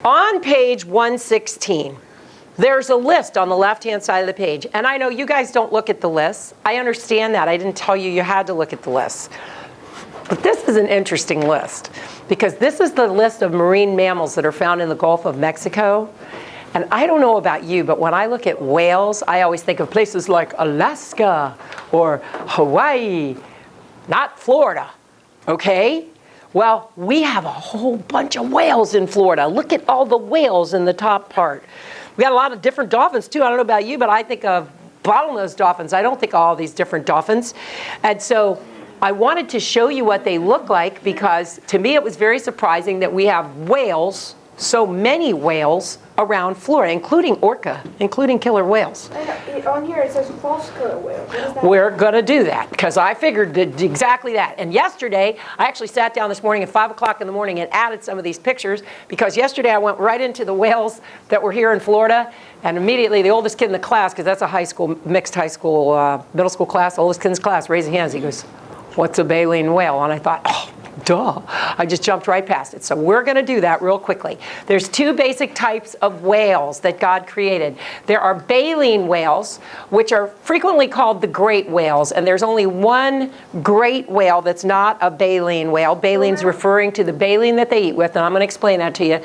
On page 116, there's a list on the left-hand side of the page. And I know you guys don't look at the lists. I understand that. I didn't tell you you had to look at the lists. But this is an interesting list because this is the list of marine mammals that are found in the Gulf of Mexico. And I don't know about you, but when I look at whales, I always think of places like Alaska or Hawaii, not Florida, okay? Well, we have a whole bunch of whales in Florida. Look at all the whales in the top part. We got a lot of different dolphins too. I don't know about you, but I think of bottlenose dolphins. I don't think of all these different dolphins. And so I wanted to show you what they look like because to me it was very surprising that we have whales, so many whales around Florida, including orca, including killer whales. On here it says false killer whale. What does that We're mean? going to do that because I figured exactly that. And yesterday, I actually sat down this morning at 5 o'clock in the morning and added some of these pictures because yesterday I went right into the whales that were here in Florida. And immediately the oldest kid in the class, because that's a high school, mixed high school, middle school class, oldest kid in the class, raising hands. He goes, "What's a baleen whale?" And I thought, oh, duh. I just jumped right past it. So we're going to do that real quickly. There's two basic types of whales that God created. There are baleen whales, which are frequently called the great whales. And there's only one great whale that's not a baleen whale. Baleen's referring to the baleen that they eat with, and I'm going to explain that to you.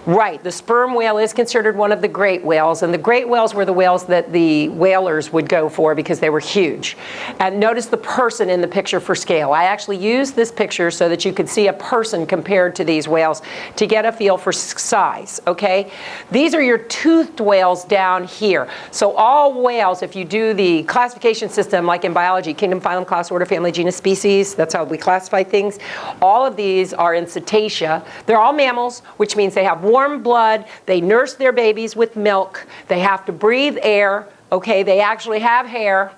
Right, the sperm whale is considered one of the great whales. And the great whales were the whales that the whalers would go for because they were huge. And notice the person in the picture for scale. I actually used this picture so that you could see a person compared to these whales to get a feel for size, okay? These are your toothed whales down here. So all whales, if you do the classification system like in biology, kingdom, phylum, class, order, family, genus, species, that's how we classify things. All of these are in cetacea. They're all mammals, which means they have warm blood, they nurse their babies with milk, they have to breathe air, okay? They actually have hair.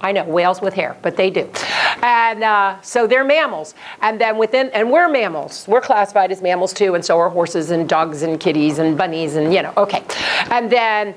I know, whales with hair, but they do. And so they're mammals. And then and we're mammals. We're classified as mammals too, and so are horses and dogs and kitties and bunnies and, okay. And then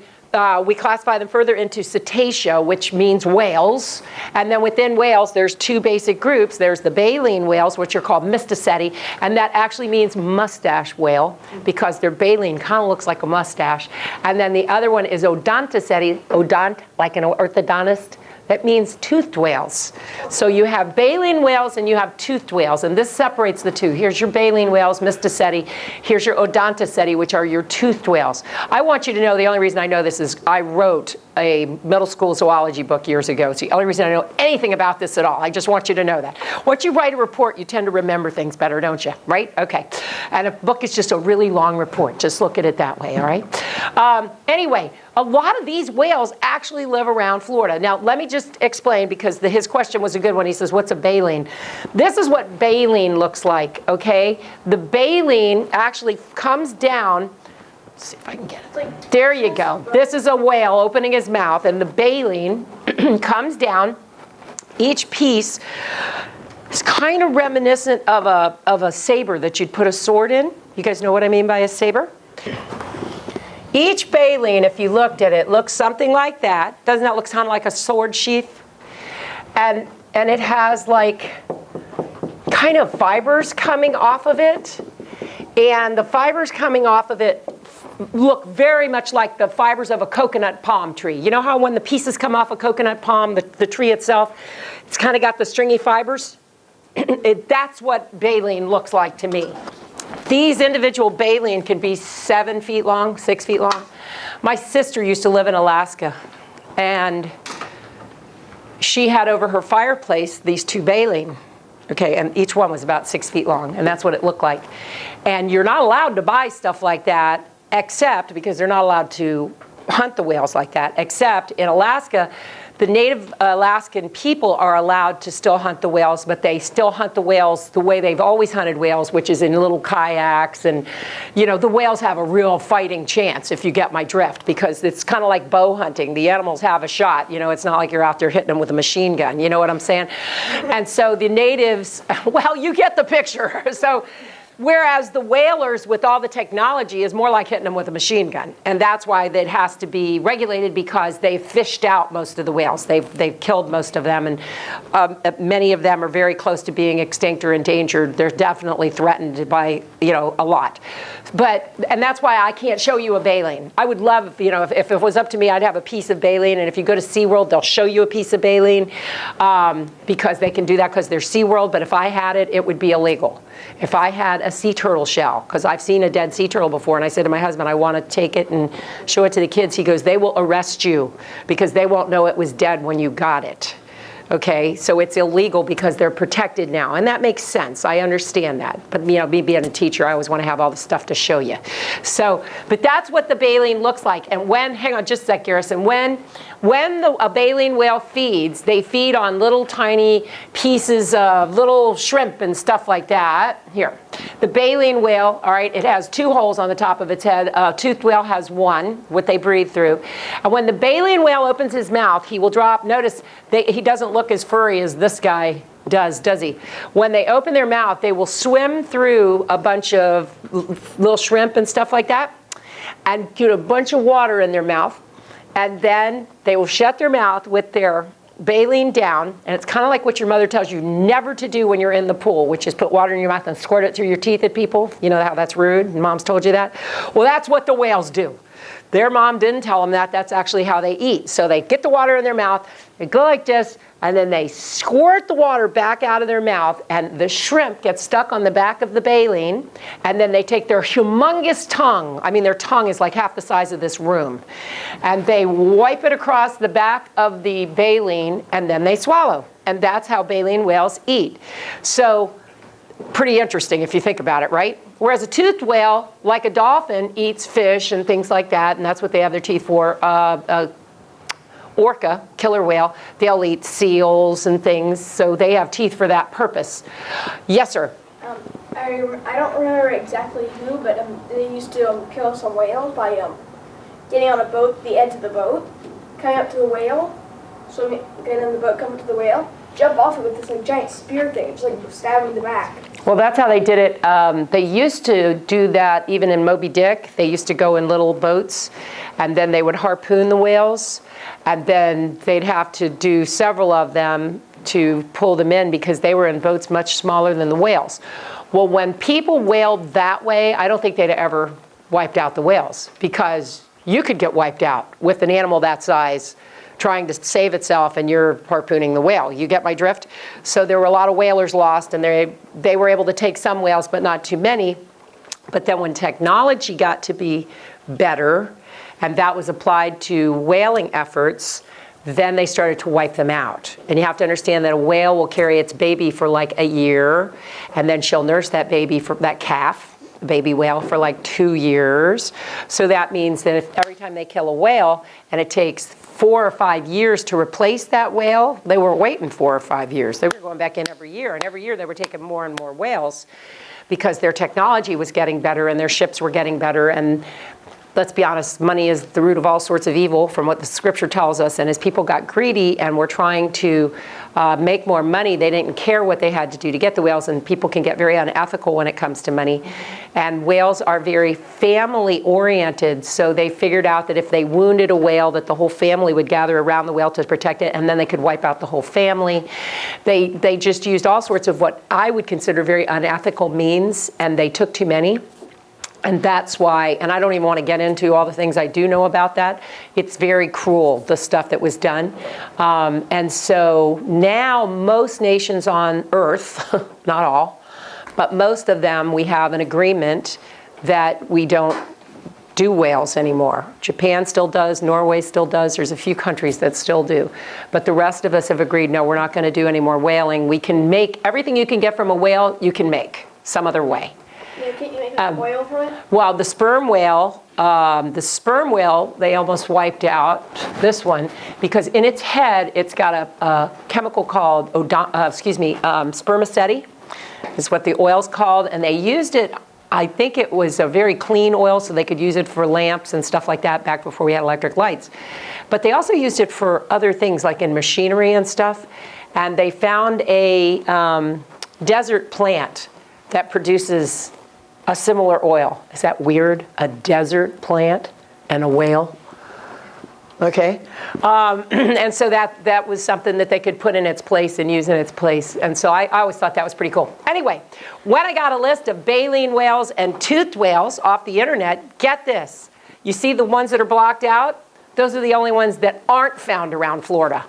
we classify them further into cetacea, which means whales. And then within whales, there's two basic groups. There's the baleen whales, which are called Mysticeti, and that actually means mustache whale because their baleen kind of looks like a mustache. And then the other one is Odontoceti, odont, like an orthodontist. That means toothed whales. So you have baleen whales and you have toothed whales, and this separates the two. Here's your baleen whales, Mysticeti. Here's your Odontoceti, which are your toothed whales. I want you to know the only reason I know this is I wrote a middle school zoology book years ago. It's the only reason I know anything about this at all. I just want you to know that. Once you write a report, you tend to remember things better, don't you? Right? Okay. And a book is just a really long report. Just look at it that way, all right? Anyway, a lot of these whales actually live around Florida. Now, let me just explain, because his question was a good one. He says, what's a baleen? This is what baleen looks like, okay? The baleen actually comes down. Let's see if I can get it. There you go. This is a whale opening his mouth, and the baleen comes down. Each piece is kind of reminiscent of a saber that you'd put a sword in. You guys know what I mean by a saber? Each baleen, if you looked at it, looks something like that. Doesn't that look kind of like a sword sheath? And it has like kind of fibers coming off of it. And the fibers coming off of it look very much like the fibers of a coconut palm tree. You know how when the pieces come off a coconut palm, the tree itself, it's kind of got the stringy fibers? That's what baleen looks like to me. These individual baleen can be 7 feet long, 6 feet long. My sister used to live in Alaska, and she had over her fireplace these two baleen. Okay, and each one was about 6 feet long, and that's what it looked like. And you're not allowed to buy stuff like that, except because they're not allowed to hunt the whales like that, except in Alaska, the native Alaskan people are allowed to still hunt the whales, but they still hunt the whales the way they've always hunted whales, which is in little kayaks. And, the whales have a real fighting chance, if you get my drift, because it's kind of like bow hunting. The animals have a shot. It's not like you're out there hitting them with a machine gun. You know what I'm saying? And so the natives, well, you get the picture. So, whereas the whalers with all the technology is more like hitting them with a machine gun. And that's why it has to be regulated, because they've fished out most of the whales. They've killed most of them, and many of them are very close to being extinct or endangered. They're definitely threatened by, a lot. and that's why I can't show you a baleen. I would love, if it was up to me, I'd have a piece of baleen. And if you go to SeaWorld, they'll show you a piece of baleen because they can do that because they're SeaWorld. But if I had it, it would be illegal. If I had a sea turtle shell, because I've seen a dead sea turtle before, and I said to my husband, I want to take it and show it to the kids. He goes, they will arrest you because they won't know it was dead when you got it. Okay, so it's illegal because they're protected now, and that makes sense. I understand that, but me being a teacher, I always want to have all the stuff to show you. So, but that's what the baleen looks like. And hang on just a sec, Garrison. When a baleen whale feeds, they feed on little tiny pieces of little shrimp and stuff like that. Here, the baleen whale, all right, it has 2 holes on the top of its head. Toothed whale has 1, what they breathe through. And when the baleen whale opens his mouth, he will drop. Notice he doesn't look as furry as this guy does he? When they open their mouth, they will swim through a bunch of little shrimp and stuff like that and get a bunch of water in their mouth. And then they will shut their mouth with their baleen down. And it's kind of like what your mother tells you never to do when you're in the pool, which is put water in your mouth and squirt it through your teeth at people. You know how that's rude? And mom's told you that? Well, that's what the whales do. Their mom didn't tell them that. That's actually how they eat. So they get the water in their mouth, they go like this, and then they squirt the water back out of their mouth, and the shrimp gets stuck on the back of the baleen, and then they take their humongous tongue, I mean their tongue is like half the size of this room, and they wipe it across the back of the baleen, and then they swallow. And that's how baleen whales eat. So, pretty interesting if you think about it, right? Whereas a toothed whale, like a dolphin, eats fish and things like that, and that's what they have their teeth for. Orca, killer whale, they'll eat seals and things, so they have teeth for that purpose. Yes, sir? I don't remember exactly who, but they used to kill some whales by getting on a boat, the edge of the boat, coming up to the whale, getting on the boat, coming to the whale, jump off it with this giant spear thing, just stab him in the back. Well, that's how they did it. They used to do that even in Moby Dick. They used to go in little boats, and then they would harpoon the whales, and then they'd have to do several of them to pull them in because they were in boats much smaller than the whales. Well, when people whaled that way, I don't think they'd ever wiped out the whales because you could get wiped out with an animal that size trying to save itself and you're harpooning the whale. You get my drift? So there were a lot of whalers lost, and they were able to take some whales, but not too many. But then when technology got to be better, and that was applied to whaling efforts, then they started to wipe them out. And you have to understand that a whale will carry its baby for like a year, and then she'll nurse that baby, for that calf, baby whale, for like 2 years. So that means that if every time they kill a whale and it takes 4 or 5 years to replace that whale, they weren't waiting 4 or 5 years. They were going back in every year, and every year they were taking more and more whales because their technology was getting better and their ships were getting better. And let's be honest, money is the root of all sorts of evil from what the scripture tells us. And as people got greedy and were trying to make more money, they didn't care what they had to do to get the whales. And people can get very unethical when it comes to money. And whales are very family oriented. So they figured out that if they wounded a whale, that the whole family would gather around the whale to protect it. And then they could wipe out the whole family. They just used all sorts of what I would consider very unethical means. And they took too many. And that's why, and I don't even want to get into all the things I do know about that. It's very cruel, the stuff that was done. And so now most nations on Earth, not all, but most of them, we have an agreement that we don't do whales anymore. Japan still does, Norway still does, there's a few countries that still do. But the rest of us have agreed, no, we're not going to do any more whaling. We can make everything you can get from a whale, you can make some other way. Yeah, can't you make oil from it? Well, the sperm whale, they almost wiped out this one because in its head, it's got a chemical called, spermaceti, is what the oil's called, and they used it, I think it was a very clean oil so they could use it for lamps and stuff like that back before we had electric lights. But they also used it for other things like in machinery and stuff, and they found a desert plant that produces a similar oil. Is that weird? A desert plant and a whale? Okay, and so that was something that they could put in its place and use in its place. And so I always thought that was pretty cool. Anyway, when I got a list of baleen whales and toothed whales off the internet, get this. You see the ones that are blocked out? Those are the only ones that aren't found around Florida.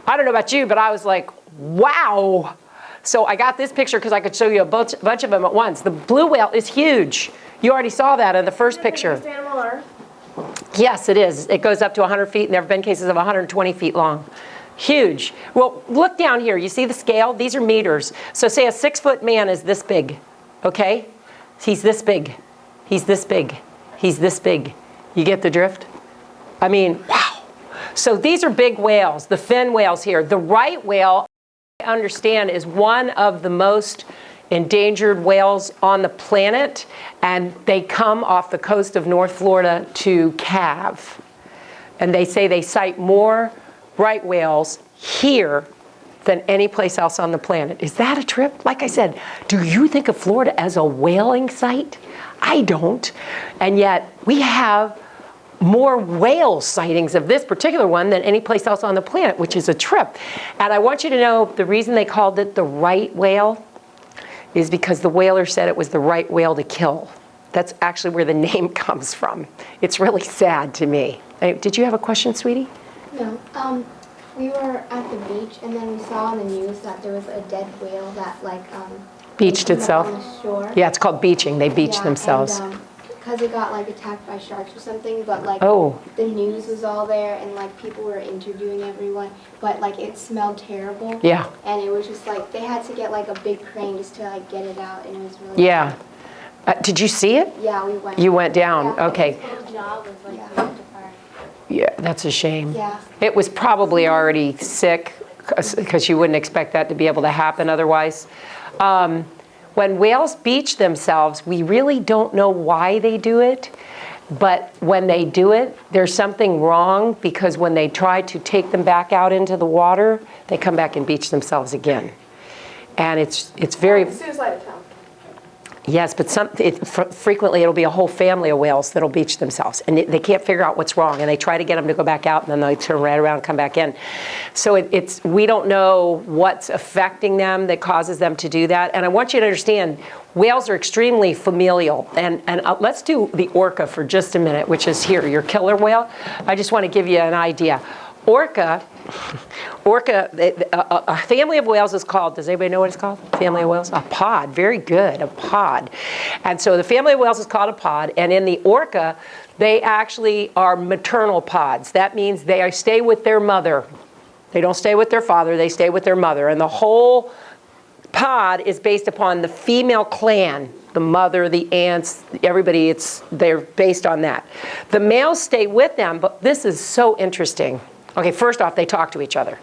I don't know about you, but I was like, wow. So I got this picture because I could show you a bunch of them at once. The blue whale is huge. You already saw that in the first picture. The biggest animal on Earth? Yes, it is. It goes up to 100 feet, and there have been cases of 120 feet long. Huge. Well, look down here. You see the scale? These are meters. So say a 6-foot man is this big, okay? He's this big. He's this big. He's this big. You get the drift? I mean, wow. So these are big whales, the fin whales here. The right whale, I understand, is one of the most endangered whales on the planet, and they come off the coast of North Florida to calve. And they say they sight more right whales here than any place else on the planet. Is that a trip? Like I said, do you think of Florida as a whaling site? I don't. And yet we have more whale sightings of this particular one than any place else on the planet, which is a trip. And I want you to know the reason they called it the right whale is because the whaler said it was the right whale to kill. That's actually where the name comes from. It's really sad to me. Did you have a question, sweetie? No. We were at the beach, and then we saw on the news that there was a dead whale that, beached itself? On the shore. Yeah, it's called beaching. They beach themselves. Because it got, attacked by sharks or something, but, oh. The news was all there, and, people were interviewing everyone, but, it smelled terrible. Yeah. And it was just, they had to get, a big crane just to, get it out, and it was really Yeah. Did you see it? Yeah, we went. You went down, yeah, okay. His whole job was, Yeah, that's a shame. Yeah. It was probably already sick, because you wouldn't expect that to be able to happen otherwise. When whales beach themselves, we really don't know why they do it, but when they do it, there's something wrong, because when they try to take them back out into the water, they come back and beach themselves again. And it's very... Suicide attempt. Yes, but frequently it'll be a whole family of whales that'll beach themselves, and they can't figure out what's wrong, and they try to get them to go back out, and then they turn right around and come back in. So we don't know what's affecting them that causes them to do that. And I want you to understand, whales are extremely familial. And let's do the orca for just a minute, which is here, your killer whale. I just want to give you an idea. Orca, a family of whales is called, does anybody know what it's called? Family of whales? A pod, very good, a pod. And so the family of whales is called a pod, and in the orca, they actually are maternal pods. That means they stay with their mother. They don't stay with their father, they stay with their mother. And the whole pod is based upon the female clan, the mother, the aunts, everybody, they're based on that. The males stay with them, but this is so interesting. Okay, first off, they talk to each other,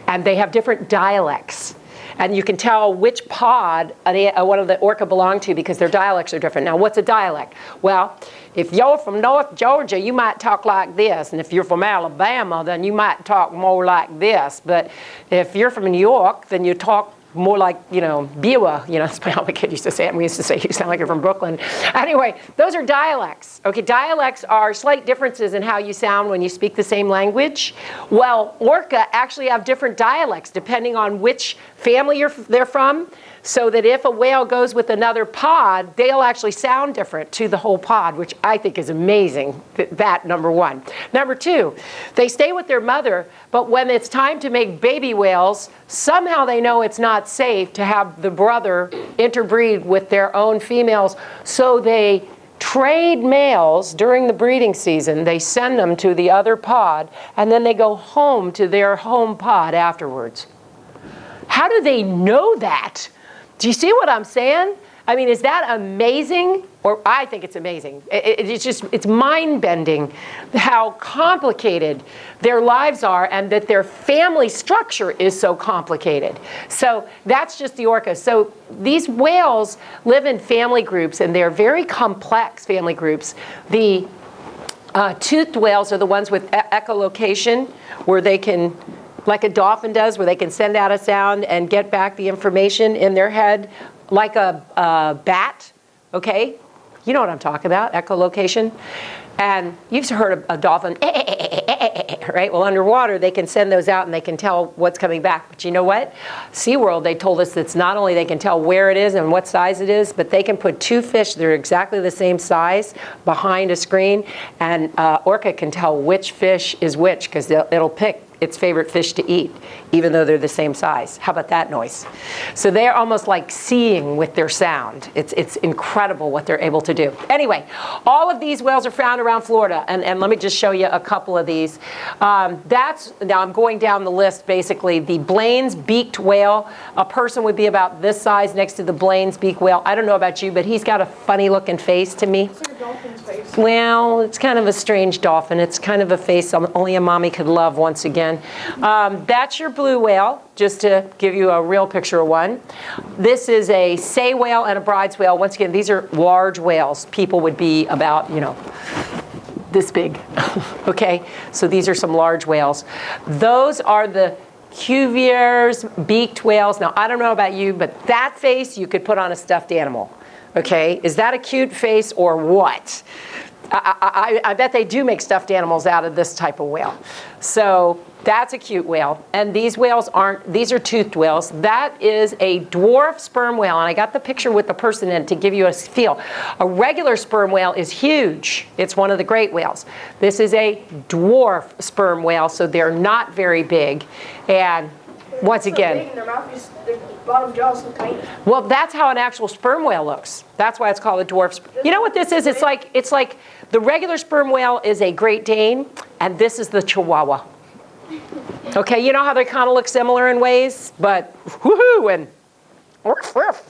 and they have different dialects. And you can tell which pod one of the orca belong to because their dialects are different. Now, what's a dialect? Well, if you're from North Georgia, you might talk like this. And if you're from Alabama, then you might talk more like this. But if you're from New York, then you talk more like, Biwa, that's how my kid used to say it. And we used to say, you sound like you're from Brooklyn. Anyway, those are dialects. Okay, dialects are slight differences in how you sound when you speak the same language. Well, orca actually have different dialects depending on which family they're from, so that if a whale goes with another pod, they'll actually sound different to the whole pod, which I think is amazing, that number one. Number two, they stay with their mother, but when it's time to make baby whales, somehow they know it's not safe to have the brother interbreed with their own females, so they trade males during the breeding season. They send them to the other pod, and then they go home to their home pod afterwards. How do they know that? Do you see what I'm saying? I mean, is that amazing? Or I think it's amazing. It's mind-bending how complicated their lives are, and that their family structure is so complicated. So that's just the orca. So these whales live in family groups, and they're very complex family groups. The toothed whales are the ones with echolocation, where they can, like a dolphin does, where they can send out a sound and get back the information in their head, like a bat, okay? You know what I'm talking about, echolocation. And you've heard of a dolphin, right? Well, underwater, they can send those out and they can tell what's coming back. But you know what? SeaWorld, they told us that not only they can tell where it is and what size it is, but they can put two fish that are exactly the same size behind a screen, and Orca can tell which fish is which, because it'll pick its favorite fish to eat, even though they're the same size. How about that noise? So they're almost like seeing with their sound. It's incredible what they're able to do. Anyway, all of these whales are found around Florida, and let me just show you a couple of these. Now I'm going down the list, basically. The Blaine's beaked whale, a person would be about this size next to the Blaine's beaked whale. I don't know about you, but he's got a funny looking face to me. It's like a dolphin's face. Well, it's kind of a strange dolphin. It's kind of a face only a mommy could love once again. That's your blue whale, just to give you a real picture of one. This is a sei whale and a bride's whale. Once again, these are large whales. People would be about, this big. Okay, so these are some large whales. Those are the Cuvier's beaked whales. Now, I don't know about you, but that face you could put on a stuffed animal. Okay, is that a cute face or what? I bet they do make stuffed animals out of this type of whale. So that's a cute whale. And these whales these are toothed whales. That is a dwarf sperm whale. And I got the picture with the person in it to give you a feel. A regular sperm whale is huge. It's one of the great whales. This is a dwarf sperm whale, so they're not very big. And once again, So big, and their bottom jaw is so tiny. well, that's how an actual sperm whale looks. That's why it's called a dwarf. You know what this is? It's like the regular sperm whale is a Great Dane, and this is the Chihuahua. Okay, you know how they kind of look similar in ways, but woohoo and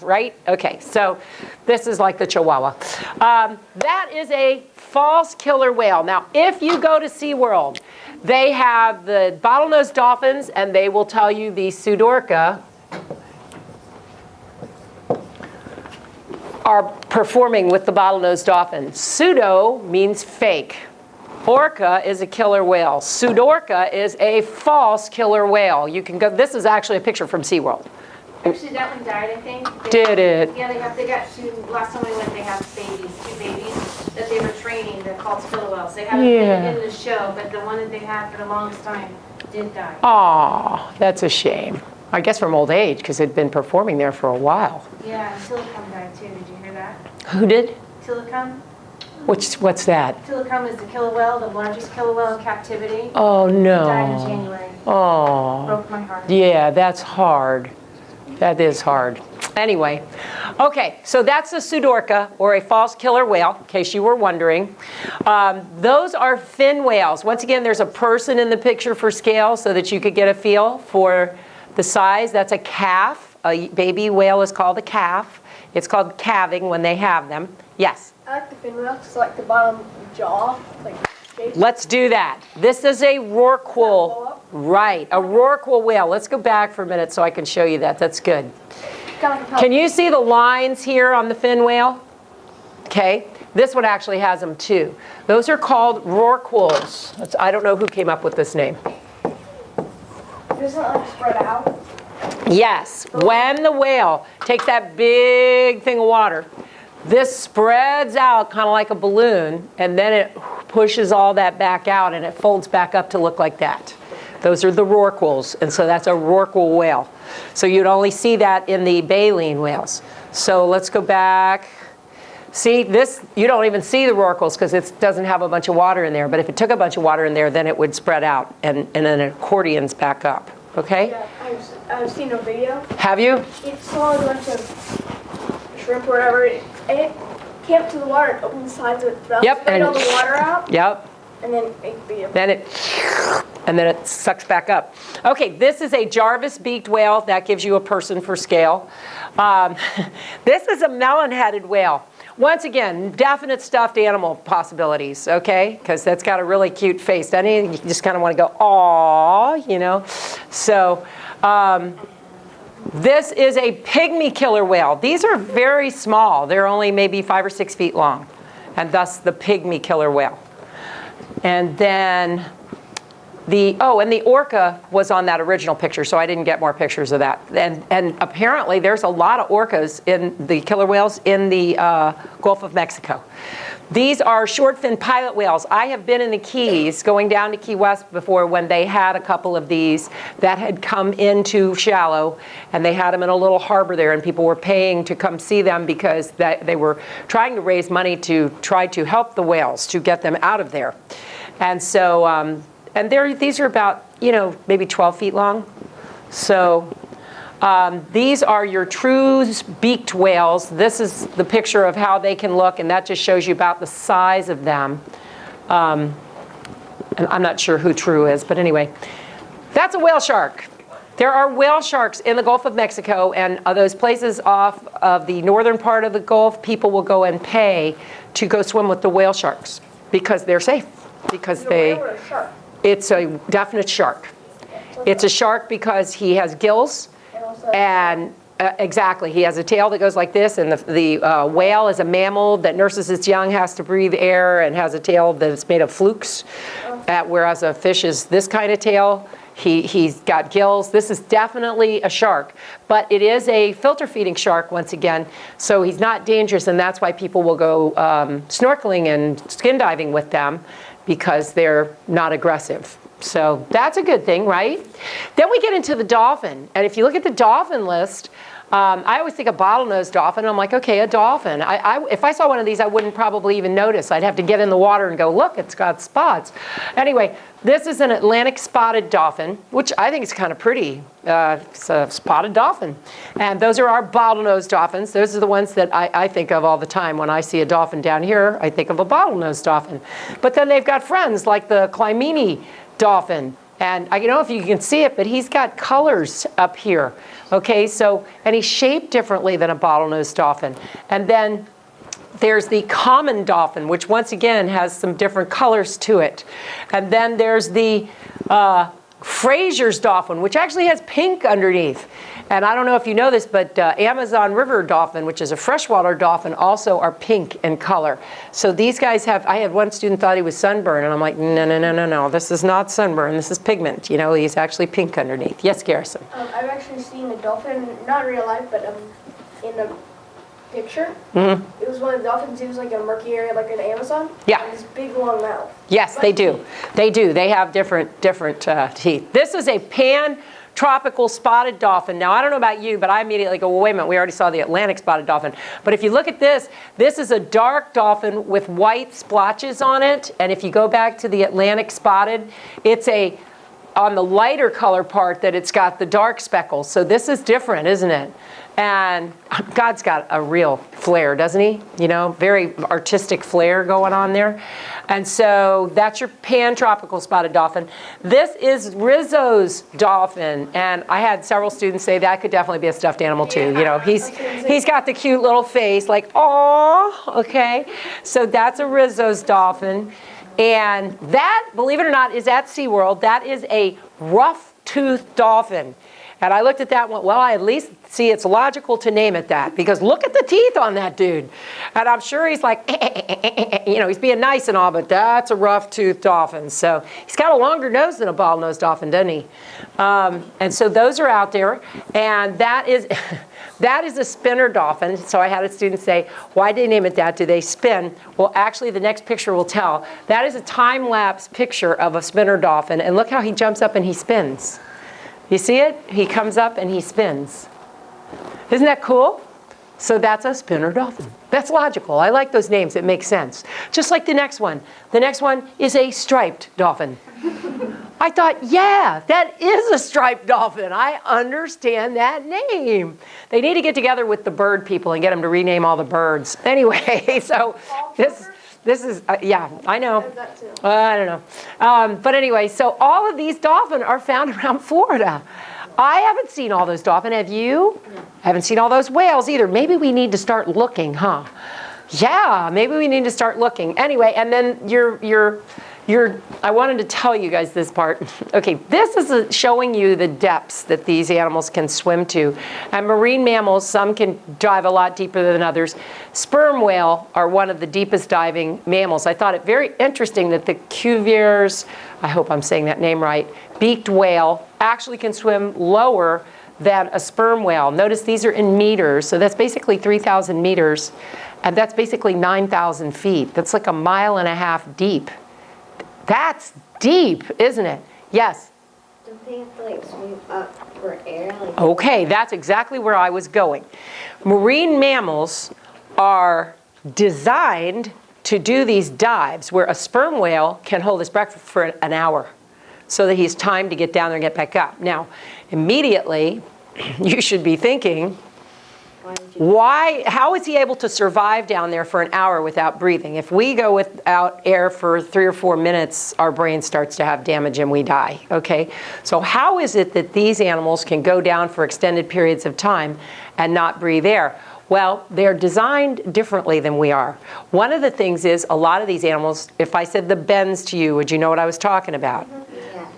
right? Okay, so this is like the Chihuahua. That is a false killer whale. Now, if you go to SeaWorld, they have the bottlenose dolphins, and they will tell you the Pseudorca are performing with the bottlenose dolphin. Pseudo means fake. Orca is a killer whale. Pseudorca is a false killer whale. You can go, this is actually a picture from SeaWorld. Actually, that one died, I think. Did it? Yeah, they got two, last time we went, they have babies, two babies that they were training, they're called killer whales. They haven't been in the show, but the one that they had for the longest time did die. Aw, that's a shame. I guess from old age, because they'd been performing there for a while. Yeah, and Silicum died too, did you hear that? Who did? Silicum? What's that? Silicum is the killer whale, the largest killer whale in captivity. Oh, no. Died in January. Oh. Broke my heart. Yeah, that's hard. That is hard. Anyway, okay, so that's a Pseudorca, or a false killer whale, in case you were wondering. Those are fin whales. Once again, there's a person in the picture for scale so that you could get a feel for the size. That's a calf. A baby whale is called a calf. It's called calving when they have them. Yes? I like the fin whale, it's like the bottom jaw, like shape. Let's do that. This is a rorqual. Right, a rorqual whale. Let's go back for a minute so I can show you that. That's good. Kind of like a Can you see the lines here on the fin whale? Okay, this one actually has them too. Those are called rorquals. I don't know who came up with this name. Doesn't it like spread out? Yes, when the whale takes that big thing of water, this spreads out kind of like a balloon, and then it pushes all that back out and it folds back up to look like that. Those are the rorquals, and so that's a rorqual whale. So you'd only see that in the baleen whales. So let's go back. See, this, you don't even see the rorquals because it doesn't have a bunch of water in there, but if it took a bunch of water in there, then it would spread out and then it accordions back up, okay? Yeah, I've seen a video. Have you? It swallowed a bunch of shrimp or whatever, and it came up to the water and opened the sides of it, Yep, sprayed and all the water out, Yep. and then it beat it. Then it sucks back up. Okay, this is a Jarvis beaked whale. That gives you a person for scale. This is a melon-headed whale. Once again, definite stuffed animal possibilities, okay? Because that's got a really cute face, doesn't it? You just kind of want to go, aww, you know? So this is a pygmy killer whale. These are very small. They're only maybe 5 or 6 feet long, and thus the pygmy killer whale. And then and the orca was on that original picture, so I didn't get more pictures of that. And apparently there's a lot of orcas in the killer whales in the Gulf of Mexico. These are short-fin pilot whales. I have been in the Keys, going down to Key West before, when they had a couple of these that had come into shallow, and they had them in a little harbor there, and people were paying to come see them because they were trying to raise money to try to help the whales, to get them out of there. And so, and these are about, maybe 12 feet long. So these are your true beaked whales. This is the picture of how they can look, and that just shows you about the size of them. And I'm not sure who true is, but anyway, that's a whale shark. There are whale sharks in the Gulf of Mexico, and those places off of the northern part of the Gulf, people will go and pay to go swim with the whale sharks because they're safe. Because Is it a whale or a shark? It's a definite shark. It's a shark because he has gills, and exactly, he has a tail that goes like this, and the whale is a mammal that nurses its young, has to breathe air, and has a tail that's made of flukes, whereas a fish is this kind of tail. He's got gills. This is definitely a shark, but it is a filter feeding shark once again, so he's not dangerous, and that's why people will go snorkeling and skin diving with them, because they're not aggressive. So that's a good thing, right? Then we get into the dolphin. And if you look at the dolphin list, I always think of bottlenose dolphin. I'm like, okay, a dolphin. If I saw one of these, I wouldn't probably even notice. I'd have to get in the water and go, look, it's got spots. Anyway, this is an Atlantic spotted dolphin, which I think is kind of pretty. It's a spotted dolphin. And those are our bottlenose dolphins. Those are the ones that I think of all the time. When I see a dolphin down here, I think of a bottlenose dolphin. But then they've got friends like the Clymene dolphin. And I don't know if you can see it, but he's got colors up here. Okay, so, and he's shaped differently than a bottlenose dolphin. And then there's the common dolphin, which once again has some different colors to it. And then there's the Fraser's dolphin, which actually has pink underneath. And I don't know if you know this, but Amazon River dolphin, which is a freshwater dolphin, also are pink in color. So these guys have, I had one student thought he was sunburned, and I'm like, no, this is not sunburn, this is pigment. He's actually pink underneath. Yes, Garrison? I've actually seen a dolphin, not in real life, but in a picture. Mm-hmm. It was one of the dolphins, it was like in a murky area, like in the Amazon. Yeah. And this big long mouth. Yes, they do. They do. They have different teeth. This is a pan-tropical spotted dolphin. Now, I don't know about you, but I immediately go, well, wait a minute, we already saw the Atlantic spotted dolphin. But if you look at this is a dark dolphin with white splotches on it. And if you go back to the Atlantic spotted, it's on the lighter color part that it's got the dark speckles. So this is different, isn't it? And God's got a real flair, doesn't he? Very artistic flair going on there. And so that's your pan-tropical spotted dolphin. This is Rizzo's dolphin. And I had several students say that could definitely be a stuffed animal too. He's got the cute little face like, oh, okay. So that's a Rizzo's dolphin. And that, believe it or not, is at SeaWorld. That is a rough-toothed dolphin. And I looked at that one, well, I at least see it's logical to name it that, because look at the teeth on that dude. And I'm sure he's like, he's being nice and all, but that's a rough-toothed dolphin. So he's got a longer nose than a bottlenose dolphin, doesn't he? And so those are out there. And that is a spinner dolphin. So I had a student say, why did they name it that? Do they spin? Well, actually, the next picture will tell. That is a time-lapse picture of a spinner dolphin. And look how he jumps up and he spins. You see it? He comes up and he spins. Isn't that cool? So that's a spinner dolphin. That's logical. I like those names. It makes sense. Just like the next one. The next one is a striped dolphin. I thought, yeah, that is a striped dolphin. I understand that name. They need to get together with the bird people and get them to rename all the birds. Anyway, so this is, yeah, I know. I don't know. But anyway, so all of these dolphins are found around Florida. I haven't seen all those dolphins. Have you? No. I haven't seen all those whales either. Maybe we need to start looking, huh? Yeah, maybe we need to start looking. Anyway, and then your I wanted to tell you guys this part. Okay, this is showing you the depths that these animals can swim to. And marine mammals, some can dive a lot deeper than others. Sperm whale are one of the deepest diving mammals. I thought it very interesting that the Cuvier's, I hope I'm saying that name right, beaked whale actually can swim lower than a sperm whale. Notice these are in meters, so that's basically 3,000 meters, and that's basically 9,000 feet. That's like 1.5 miles deep. That's deep, isn't it? Yes? Don't they have to like swim up for air? Like Okay, that's exactly where I was going. Marine mammals are designed to do these dives where a sperm whale can hold his breath for an hour so that he's time to get down there and get back up. Now, immediately, you should be thinking, how is he able to survive down there for an hour without breathing? If we go without air for 3 or 4 minutes, our brain starts to have damage and we die, okay? So how is it that these animals can go down for extended periods of time and not breathe air? Well, they're designed differently than we are. One of the things is a lot of these animals, if I said the bends to you, would you know what I was talking about?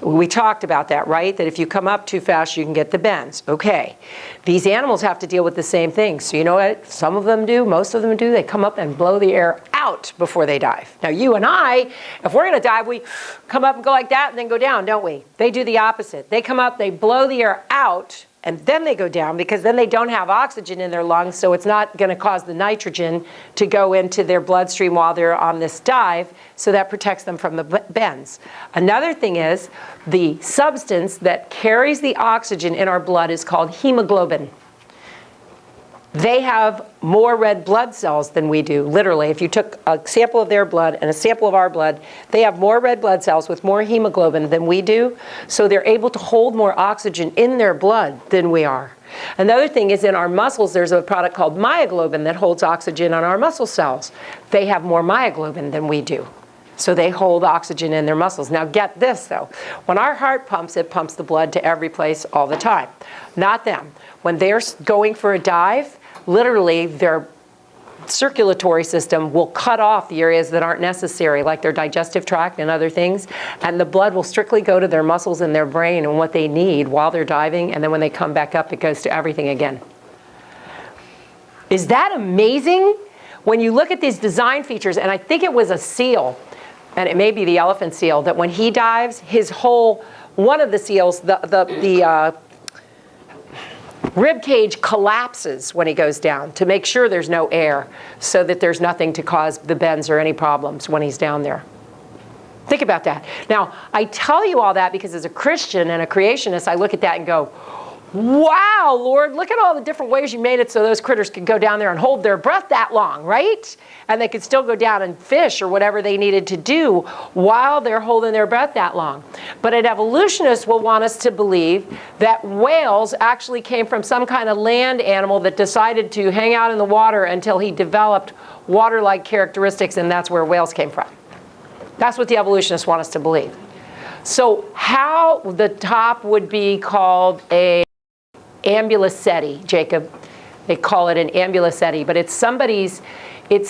We talked about that, right? That if you come up too fast, you can get the bends. Okay. These animals have to deal with the same thing. So you know what some of them do, most of them do? They come up and blow the air out before they dive. Now you and I, if we're going to dive, we come up and go like that and then go down, don't we? They do the opposite. They come up, they blow the air out, and then they go down because then they don't have oxygen in their lungs, so it's not going to cause the nitrogen to go into their bloodstream while they're on this dive, so that protects them from the bends. Another thing is the substance that carries the oxygen in our blood is called hemoglobin. They have more red blood cells than we do, literally. If you took a sample of their blood and a sample of our blood, they have more red blood cells with more hemoglobin than we do, so they're able to hold more oxygen in their blood than we are. Another thing is in our muscles, there's a product called myoglobin that holds oxygen on our muscle cells. They have more myoglobin than we do, so they hold oxygen in their muscles. Now get this though, when our heart pumps, it pumps the blood to every place all the time. Not them. When they're going for a dive, literally their circulatory system will cut off the areas that aren't necessary, like their digestive tract and other things, and the blood will strictly go to their muscles and their brain and what they need while they're diving, and then when they come back up, it goes to everything again. Is that amazing? When you look at these design features, and I think it was a seal, and it may be the elephant seal, that when he dives, one of the seals, the rib cage collapses when he goes down to make sure there's no air, so that there's nothing to cause the bends or any problems when he's down there. Think about that. Now, I tell you all that because as a Christian and a creationist, I look at that and go, wow, Lord, look at all the different ways you made it so those critters could go down there and hold their breath that long, right? And they could still go down and fish or whatever they needed to do while they're holding their breath that long. But an evolutionist will want us to believe that whales actually came from some kind of land animal that decided to hang out in the water until he developed water-like characteristics, and that's where whales came from. That's what the evolutionists want us to believe. So how the top would be called a ambulaceti, Jacob. They call it an ambulaceti, but it's somebody's, there's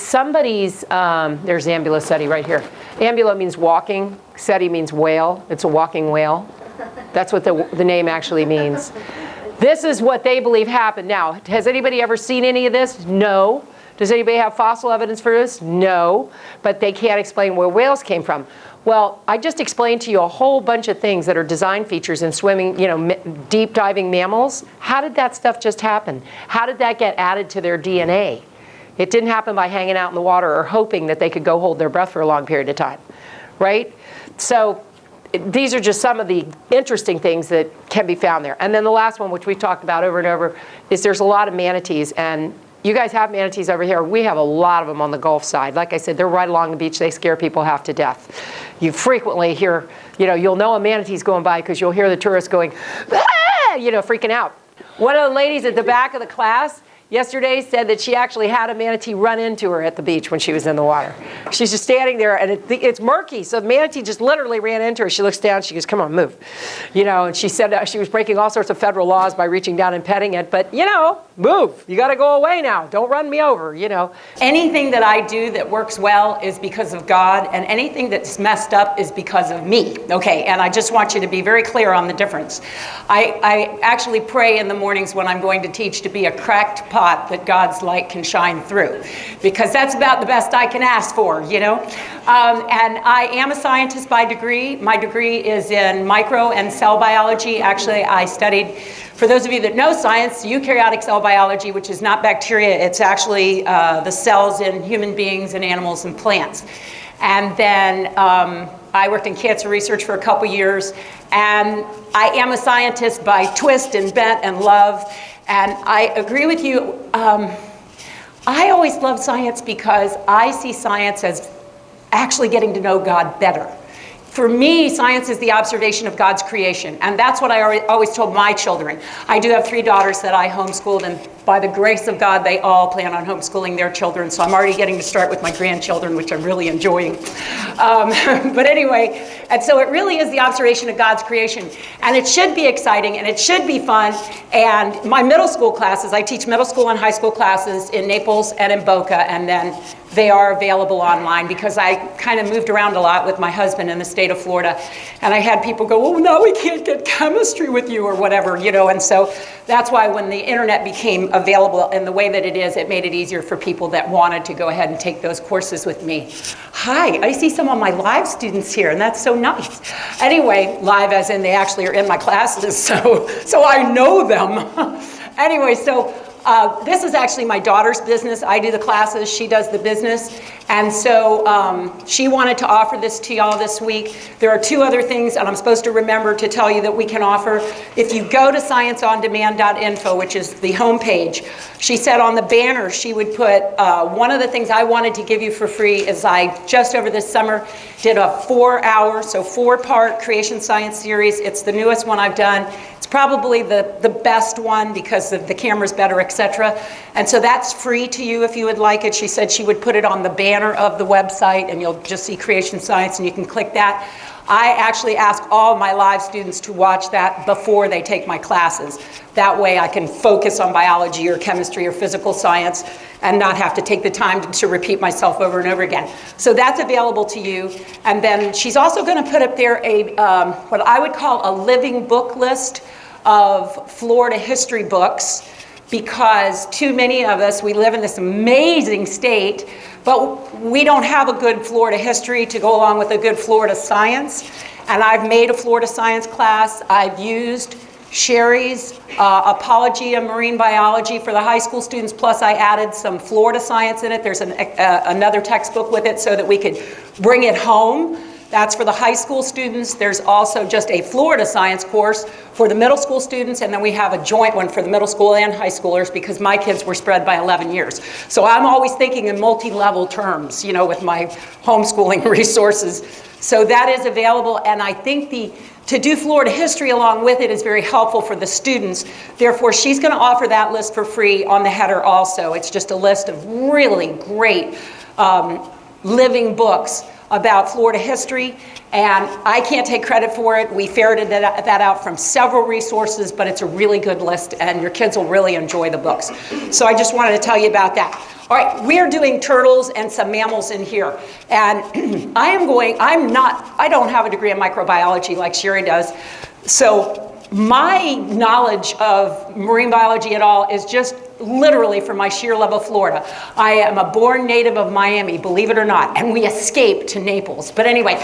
ambulaceti right here. Ambula means walking, seti means whale. It's a walking whale. That's what the name actually means. This is what they believe happened. Now, has anybody ever seen any of this? No. Does anybody have fossil evidence for this? No. But they can't explain where whales came from. Well, I just explained to you a whole bunch of things that are design features in swimming, deep diving mammals. How did that stuff just happen? How did that get added to their DNA? It didn't happen by hanging out in the water or hoping that they could go hold their breath for a long period of time, right? So these are just some of the interesting things that can be found there. And then the last one, which we've talked about over and over, is there's a lot of manatees. And you guys have manatees over here. We have a lot of them on the Gulf side. Like I said, they're right along the beach. They scare people half to death. You frequently hear, you'll know a manatee's going by because you'll hear the tourists going, ah, freaking out. One of the ladies at the back of the class, yesterday said that she actually had a manatee run into her at the beach when she was in the water. She's just standing there, and it's murky, so the manatee just literally ran into her. She looks down, she goes, come on, move. And she said that she was breaking all sorts of federal laws by reaching down and petting it, but move. You got to go away now. Don't run me over, Anything that I do that works well is because of God, and anything that's messed up is because of me. Okay, and I just want you to be very clear on the difference. I actually pray in the mornings when I'm going to teach to be a cracked pot that God's light can shine through, because that's about the best I can ask for, And I am a scientist by degree. My degree is in micro and cell biology. Actually, I studied, for those of you that know science, eukaryotic cell biology, which is not bacteria. It's actually the cells in human beings and animals and plants. And then I worked in cancer research for a couple years, and I am a scientist by twist and bent and love. And I agree with you. I always love science because I see science as actually getting to know God better. For me, science is the observation of God's creation, and that's what I always told my children. I do have 3 daughters that I homeschooled, and by the grace of God, they all plan on homeschooling their children, so I'm already getting to start with my grandchildren, which I'm really enjoying. But anyway, and so it really is the observation of God's creation, and it should be exciting, and it should be fun, and my middle school classes, I teach middle school and high school classes in Naples and in Boca, and then they are available online because I kind of moved around a lot with my husband in the state of Florida, and I had people go, well, now we can't get chemistry with you or whatever, and so that's why when the internet became available in the way that it is, it made it easier for people that wanted to go ahead and take those courses with me. Hi, I see some of my live students here, and that's so nice. Anyway, live as in they actually are in my classes, so I know them. Anyway, so this is actually my daughter's business. I do the classes, she does the business. And so she wanted to offer this to y'all this week. There are 2 other things, and I'm supposed to remember to tell you that we can offer. If you go to scienceondemand.info, which is the homepage, she said on the banner she would put, one of the things I wanted to give you for free is I just over this summer did a 4-hour, so 4-part creation science series. It's the newest one I've done. It's probably the best one because the camera's better, etc. And so that's free to you if you would like it. She said she would put it on the banner of the website, and you'll just see Creation Science, and you can click that. I actually ask all my live students to watch that before they take my classes. That way I can focus on biology or chemistry or physical science and not have to take the time to repeat myself over and over again. So that's available to you. And then she's also going to put up there a what I would call a living book list of Florida history books, because too many of us, we live in this amazing state, but we don't have a good Florida history to go along with a good Florida science. And I've made a Florida science class. I've used Sherry's Apology of Marine Biology for the high school students, plus I added some Florida science in it. There's another textbook with it so that we could bring it home. That's for the high school students. There's also just a Florida science course for the middle school students, and then we have a joint one for the middle school and high schoolers because my kids were spread by 11 years. So I'm always thinking in multi-level terms, with my homeschooling resources. So that is available, and I think to do Florida history along with it is very helpful for the students. Therefore, she's going to offer that list for free on the header also. It's just a list of really great living books about Florida history, and I can't take credit for it. We ferreted that out from several resources, but it's a really good list, and your kids will really enjoy the books. So I just wanted to tell you about that. All right, we are doing turtles and some mammals in here, and I don't have a degree in microbiology like Sherry does, so my knowledge of marine biology at all is just literally from my sheer love of Florida. I am a born native of Miami, believe it or not, and we escaped to Naples. But anyway,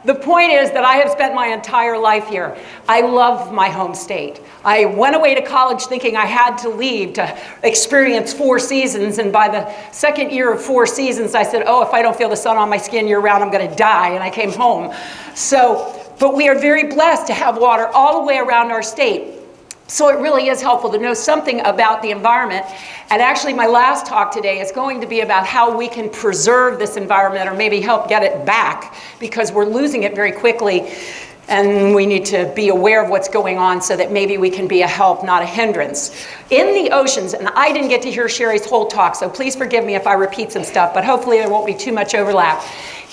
the point is that I have spent my entire life here. I love my home state. I went away to college thinking I had to leave to experience 4 seasons, and by the second year of 4 seasons, I said, oh, if I don't feel the sun on my skin year-round, I'm going to die, and I came home. But we are very blessed to have water all the way around our state. So it really is helpful to know something about the environment. And actually my last talk today is going to be about how we can preserve this environment or maybe help get it back, because we're losing it very quickly. And we need to be aware of what's going on so that maybe we can be a help, not a hindrance. In the oceans, and I didn't get to hear Sherry's whole talk, so please forgive me if I repeat some stuff, but hopefully there won't be too much overlap.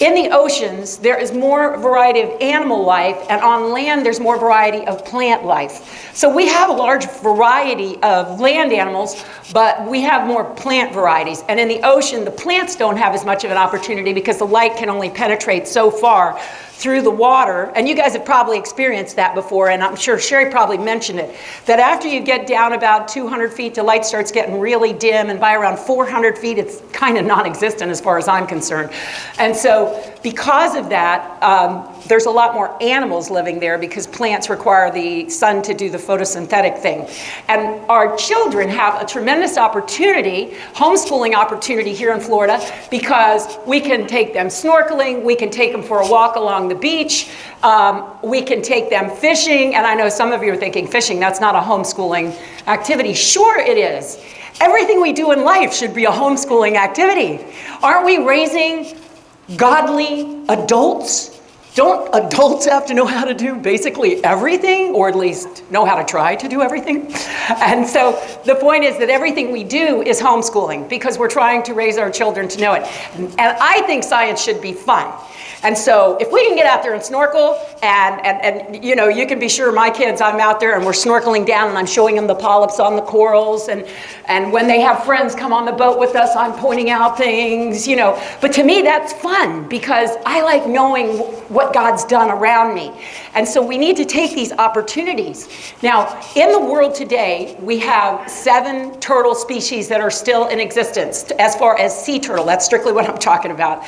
In the oceans, there is more variety of animal life, and on land, there's more variety of plant life. So we have a large variety of land animals, but we have more plant varieties. And in the ocean, the plants don't have as much of an opportunity because the light can only penetrate so far through the water. And you guys have probably experienced that before, and I'm sure Sherry probably mentioned it, that after you get down about 200 feet, the light starts getting really dim, and by around 400 feet, it's kind of non-existent as far as I'm concerned. And so because of that, there's a lot more animals living there because plants require the sun to do the photosynthetic thing. And our children have a tremendous opportunity, homeschooling opportunity here in Florida, because we can take them snorkeling, we can take them for a walk along the beach, we can take them fishing, and I know some of you are thinking fishing, that's not a homeschooling activity. Sure it is. Everything we do in life should be a homeschooling activity. Aren't we raising godly adults? Don't adults have to know how to do basically everything, or at least know how to try to do everything? And so the point is that everything we do is homeschooling because we're trying to raise our children to know it. And I think science should be fun. And so if we can get out there and snorkel, and you know, you can be sure my kids, I'm out there and we're snorkeling down and I'm showing them the polyps on the corals, and when they have friends come on the boat with us, I'm pointing out things, you know. But to me, that's fun because I like knowing what God's done around me. And so we need to take these opportunities. Now, in the world today, we have 7 turtle species that are still in existence, as far as sea turtle. That's strictly what I'm talking about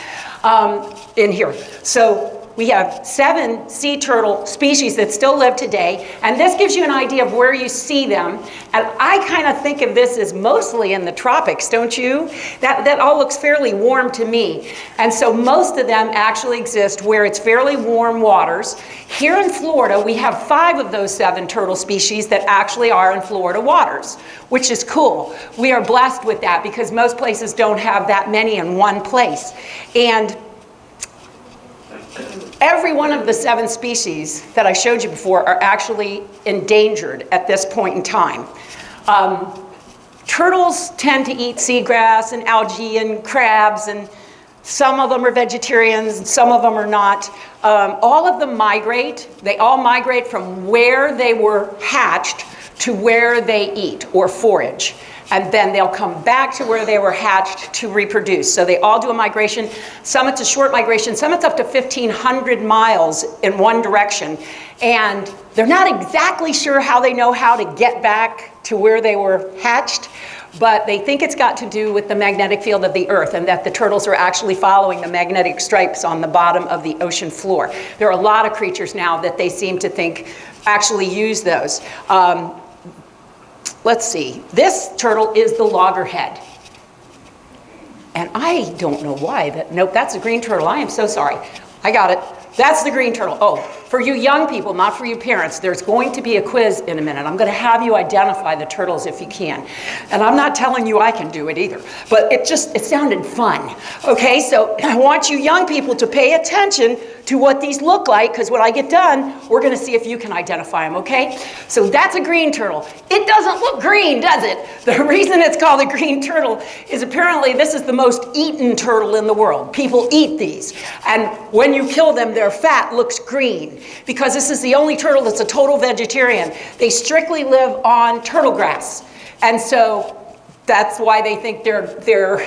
in here. So we have 7 sea turtle species that still live today, and this gives you an idea of where you see them. And I kind of think of this as mostly in the tropics, don't you? That all looks fairly warm to me. And so most of them actually exist where it's fairly warm waters. Here in Florida, we have 5 of those 7 turtle species that actually are in Florida waters, which is cool. We are blessed with that because most places don't have that many in one place. And every one of the 7 species that I showed you before are actually endangered at this point in time. Turtles tend to eat seagrass and algae and crabs, and some of them are vegetarians and some of them are not. All of them migrate. They all migrate from where they were hatched to where they eat or forage. And then they'll come back to where they were hatched to reproduce. So they all do a migration. Some it's a short migration, some it's up to 1,500 miles in one direction. And they're not exactly sure how they know how to get back to where they were hatched, but they think it's got to do with the magnetic field of the earth and that the turtles are actually following the magnetic stripes on the bottom of the ocean floor. There are a lot of creatures now that they seem to think actually use those. Let's see, this turtle is the loggerhead. And I don't know why, nope, that's a green turtle. I am so sorry. I got it. That's the green turtle. Oh, for you young people, not for you parents, there's going to be a quiz in a minute. I'm going to have you identify the turtles if you can. And I'm not telling you I can do it either, but it sounded fun. Okay, so I want you young people to pay attention to what these look like, because when I get done, we're going to see if you can identify them, okay? So that's a green turtle. It doesn't look green, does it? The reason it's called a green turtle is apparently this is the most eaten turtle in the world. People eat these. And when you kill them, their fat looks green, because this is the only turtle that's a total vegetarian. They strictly live on turtle grass. And so that's why they think their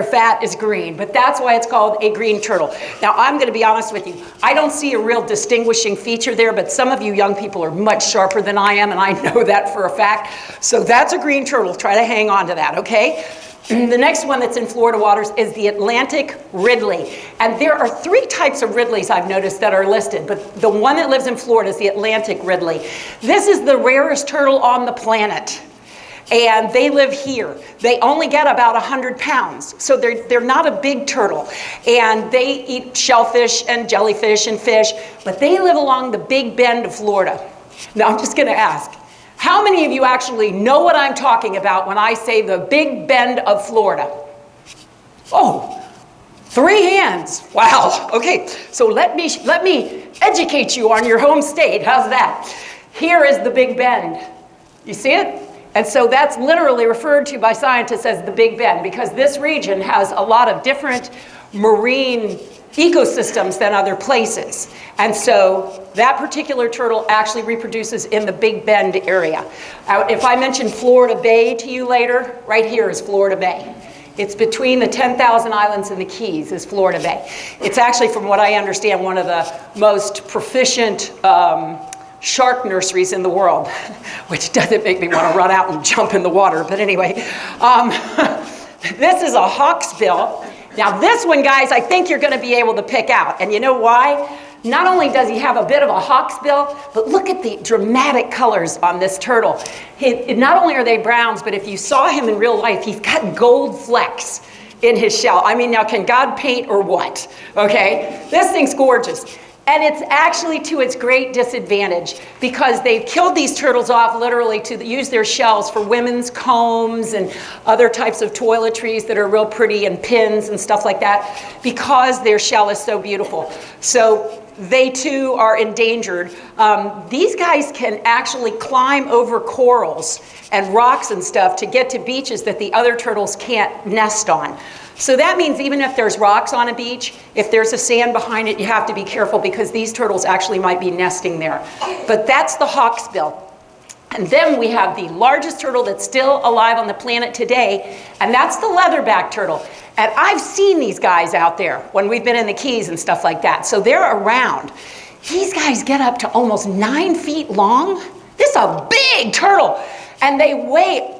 fat is green, but that's why it's called a green turtle. Now, I'm going to be honest with you. I don't see a real distinguishing feature there, but some of you young people are much sharper than I am, and I know that for a fact. So that's a green turtle. Try to hang on to that, okay? The next one that's in Florida waters is the Atlantic Ridley. And there are 3 types of Ridleys I've noticed that are listed, but the one that lives in Florida is the Atlantic Ridley. This is the rarest turtle on the planet. And they live here. They only get about 100 pounds, so they're not a big turtle. And they eat shellfish and jellyfish and fish, but they live along the Big Bend of Florida. Now, I'm just going to ask, how many of you actually know what I'm talking about when I say the Big Bend of Florida? Oh, 3 hands. Wow. Okay, so let me educate you on your home state. How's that? Here is the Big Bend. You see it? And so that's literally referred to by scientists as the Big Bend because this region has a lot of different marine ecosystems than other places. And so that particular turtle actually reproduces in the Big Bend area. If I mention Florida Bay to you later, right here is Florida Bay. It's between the 10,000 islands and the Keys is Florida Bay. It's actually, from what I understand, one of the most proficient shark nurseries in the world, which doesn't make me want to run out and jump in the water, but anyway. This is a hawksbill. Now this one, guys, I think you're going to be able to pick out. And you know why? Not only does he have a bit of a hawksbill, but look at the dramatic colors on this turtle. Not only are they browns, but if you saw him in real life, he's got gold flecks in his shell. I mean, now can God paint or what? Okay, this thing's gorgeous. And it's actually to its great disadvantage because they've killed these turtles off literally to use their shells for women's combs and other types of toiletries that are real pretty and pins and stuff like that because their shell is so beautiful. So they too are endangered. These guys can actually climb over corals and rocks and stuff to get to beaches that the other turtles can't nest on. So that means even if there's rocks on a beach, if there's a sand behind it, you have to be careful because these turtles actually might be nesting there. But that's the hawksbill. And then we have the largest turtle that's still alive on the planet today, and that's the leatherback turtle. And I've seen these guys out there when we've been in the Keys and stuff like that. So they're around. These guys get up to almost 9 feet long. This is a big turtle. And they weigh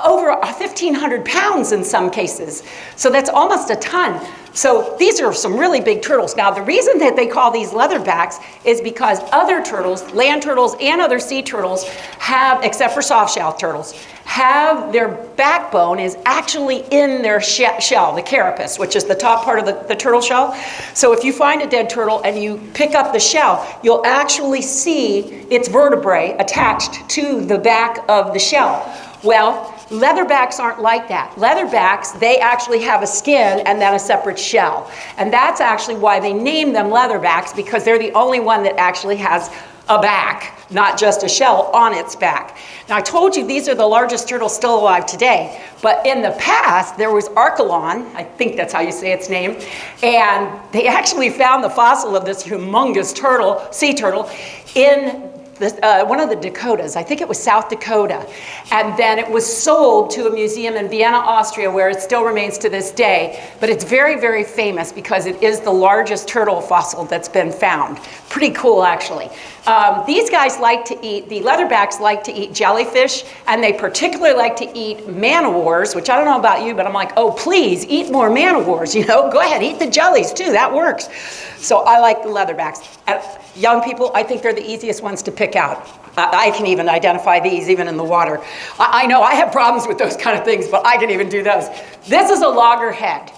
over 1,500 pounds in some cases. So that's almost a ton. So these are some really big turtles. Now, the reason that they call these leatherbacks is because other turtles, land turtles and other sea turtles have, except for soft-shell turtles, have their backbone is actually in their shell, the carapace, which is the top part of the turtle shell. So if you find a dead turtle and you pick up the shell, you'll actually see its vertebrae attached to the back of the shell. Well, leatherbacks aren't like that. Leatherbacks, they actually have a skin and then a separate shell. And that's actually why they name them leatherbacks, because they're the only one that actually has a back, not just a shell on its back. Now, I told you these are the largest turtles still alive today, but in the past, there was Archelon, I think that's how you say its name, and they actually found the fossil of this humongous turtle, sea turtle, in one of the Dakotas, I think it was South Dakota, and then it was sold to a museum in Vienna, Austria, where it still remains to this day, but it's very, very famous because it is the largest turtle fossil that's been found. Pretty cool, actually. These guys like to eat, the leatherbacks like to eat jellyfish, and they particularly like to eat man-o-wars, which I don't know about you, but I'm like, oh, please, eat more man-o-wars, you know? Go ahead, eat the jellies, too, that works. So I like the leatherbacks. And young people, I think they're the easiest ones to pick out. I can even identify these even in the water. I know I have problems with those kind of things, but I can even do those. This is a loggerhead.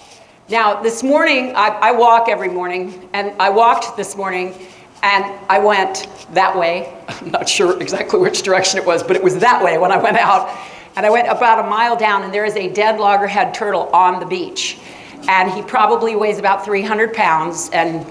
Now, this morning, I walk every morning, and I walked this morning, and I went that way. I'm not sure exactly which direction it was, but it was that way when I went out. And I went about a mile down, and there is a dead loggerhead turtle on the beach. And he probably weighs about 300 pounds, and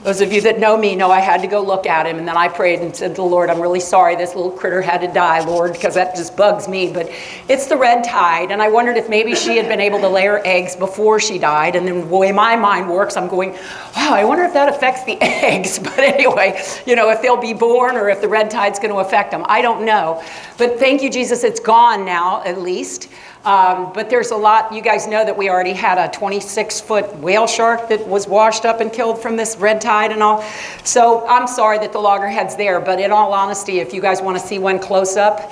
those of you that know me know I had to go look at him, and then I prayed and said to the Lord, I'm really sorry this little critter had to die, Lord, because that just bugs me. But it's the red tide, and I wondered if maybe she had been able to lay her eggs before she died. And then the way my mind works, I'm going, wow, I wonder if that affects the eggs. But anyway, you know, if they'll be born or if the red tide's going to affect them. I don't know. But thank you, Jesus, it's gone now, at least. But there's a lot, you guys know that we already had a 26-foot whale shark that was washed up and killed from this red tide and all. So I'm sorry that the loggerhead's there, but in all honesty, if you guys want to see one close up,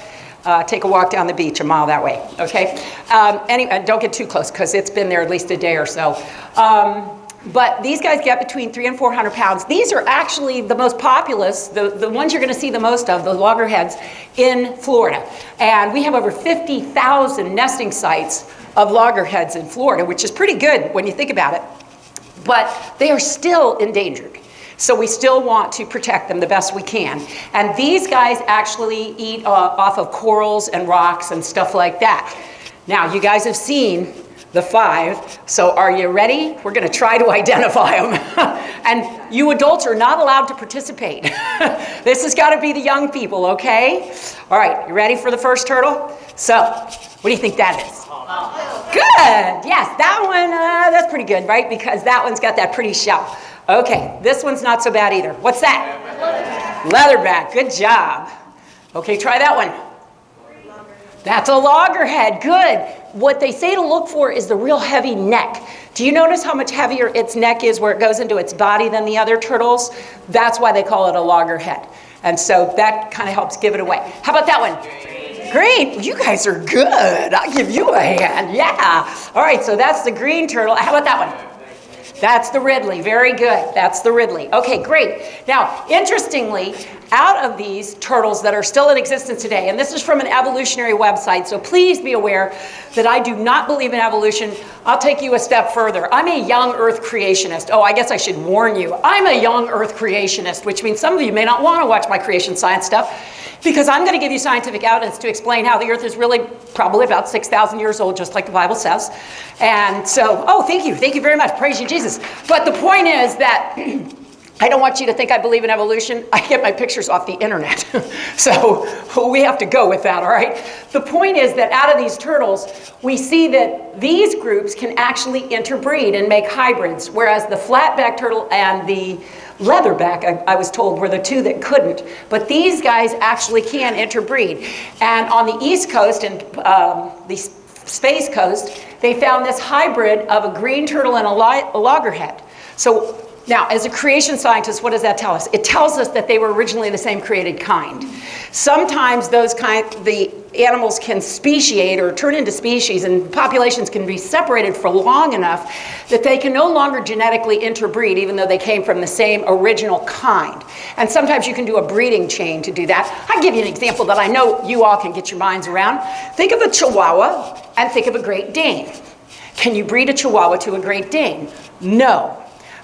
take a walk down the beach a mile that way, okay? Anyway, don't get too close because it's been there at least a day or so. But these guys get between 300 and 400 pounds. These are actually the most populous, the ones you're going to see the most of, the loggerheads, in Florida. And we have over 50,000 nesting sites of loggerheads in Florida, which is pretty good when you think about it. But they are still endangered. So we still want to protect them the best we can. And these guys actually eat off of corals and rocks and stuff like that. Now, you guys have seen the 5. So are you ready? We're going to try to identify them. And you adults are not allowed to participate. This has got to be the young people, okay? All right, you ready for the first turtle? So, what do you think that is? Good. Yes, that one, that's pretty good, right? Because that one's got that pretty shell. Okay, this one's not so bad either. What's that? Leatherback. Good job. Okay, try that one. That's a loggerhead. Good. What they say to look for is the real heavy neck. Do you notice how much heavier its neck is where it goes into its body than the other turtles? That's why they call it a loggerhead. And so that kind of helps give it away. How about that one? Green. You guys are good. I'll give you a hand. Yeah. All right, so that's the green turtle. How about that one? That's the Ridley. Very good. That's the Ridley. Okay, great. Now, interestingly, out of these turtles that are still in existence today, and this is from an evolutionary website, so please be aware that I do not believe in evolution. I'll take you a step further. I'm a young Earth creationist. Oh, I guess I should warn you. I'm a young Earth creationist, which means some of you may not want to watch my creation science stuff, because I'm going to give you scientific evidence to explain how the Earth is really probably about 6,000 years old, just like the Bible says. And so, oh, thank you very much. Praise you, Jesus. But the point is that I don't want you to think I believe in evolution. I get my pictures off the internet. So we have to go with that, all right? The point is that out of these turtles, we see that these groups can actually interbreed and make hybrids, whereas the flatback turtle and the leatherback, I was told, were the two that couldn't. But these guys actually can interbreed. And on the East Coast and the Space Coast, they found this hybrid of a green turtle and a loggerhead. So now, as a creation scientist, what does that tell us? It tells us that they were originally the same created kind. Sometimes the animals can speciate or turn into species, and populations can be separated for long enough that they can no longer genetically interbreed, even though they came from the same original kind. And sometimes you can do a breeding chain to do that. I'll give you an example that I know you all can get your minds around. Think of a Chihuahua and think of a Great Dane. Can you breed a Chihuahua to a Great Dane? No.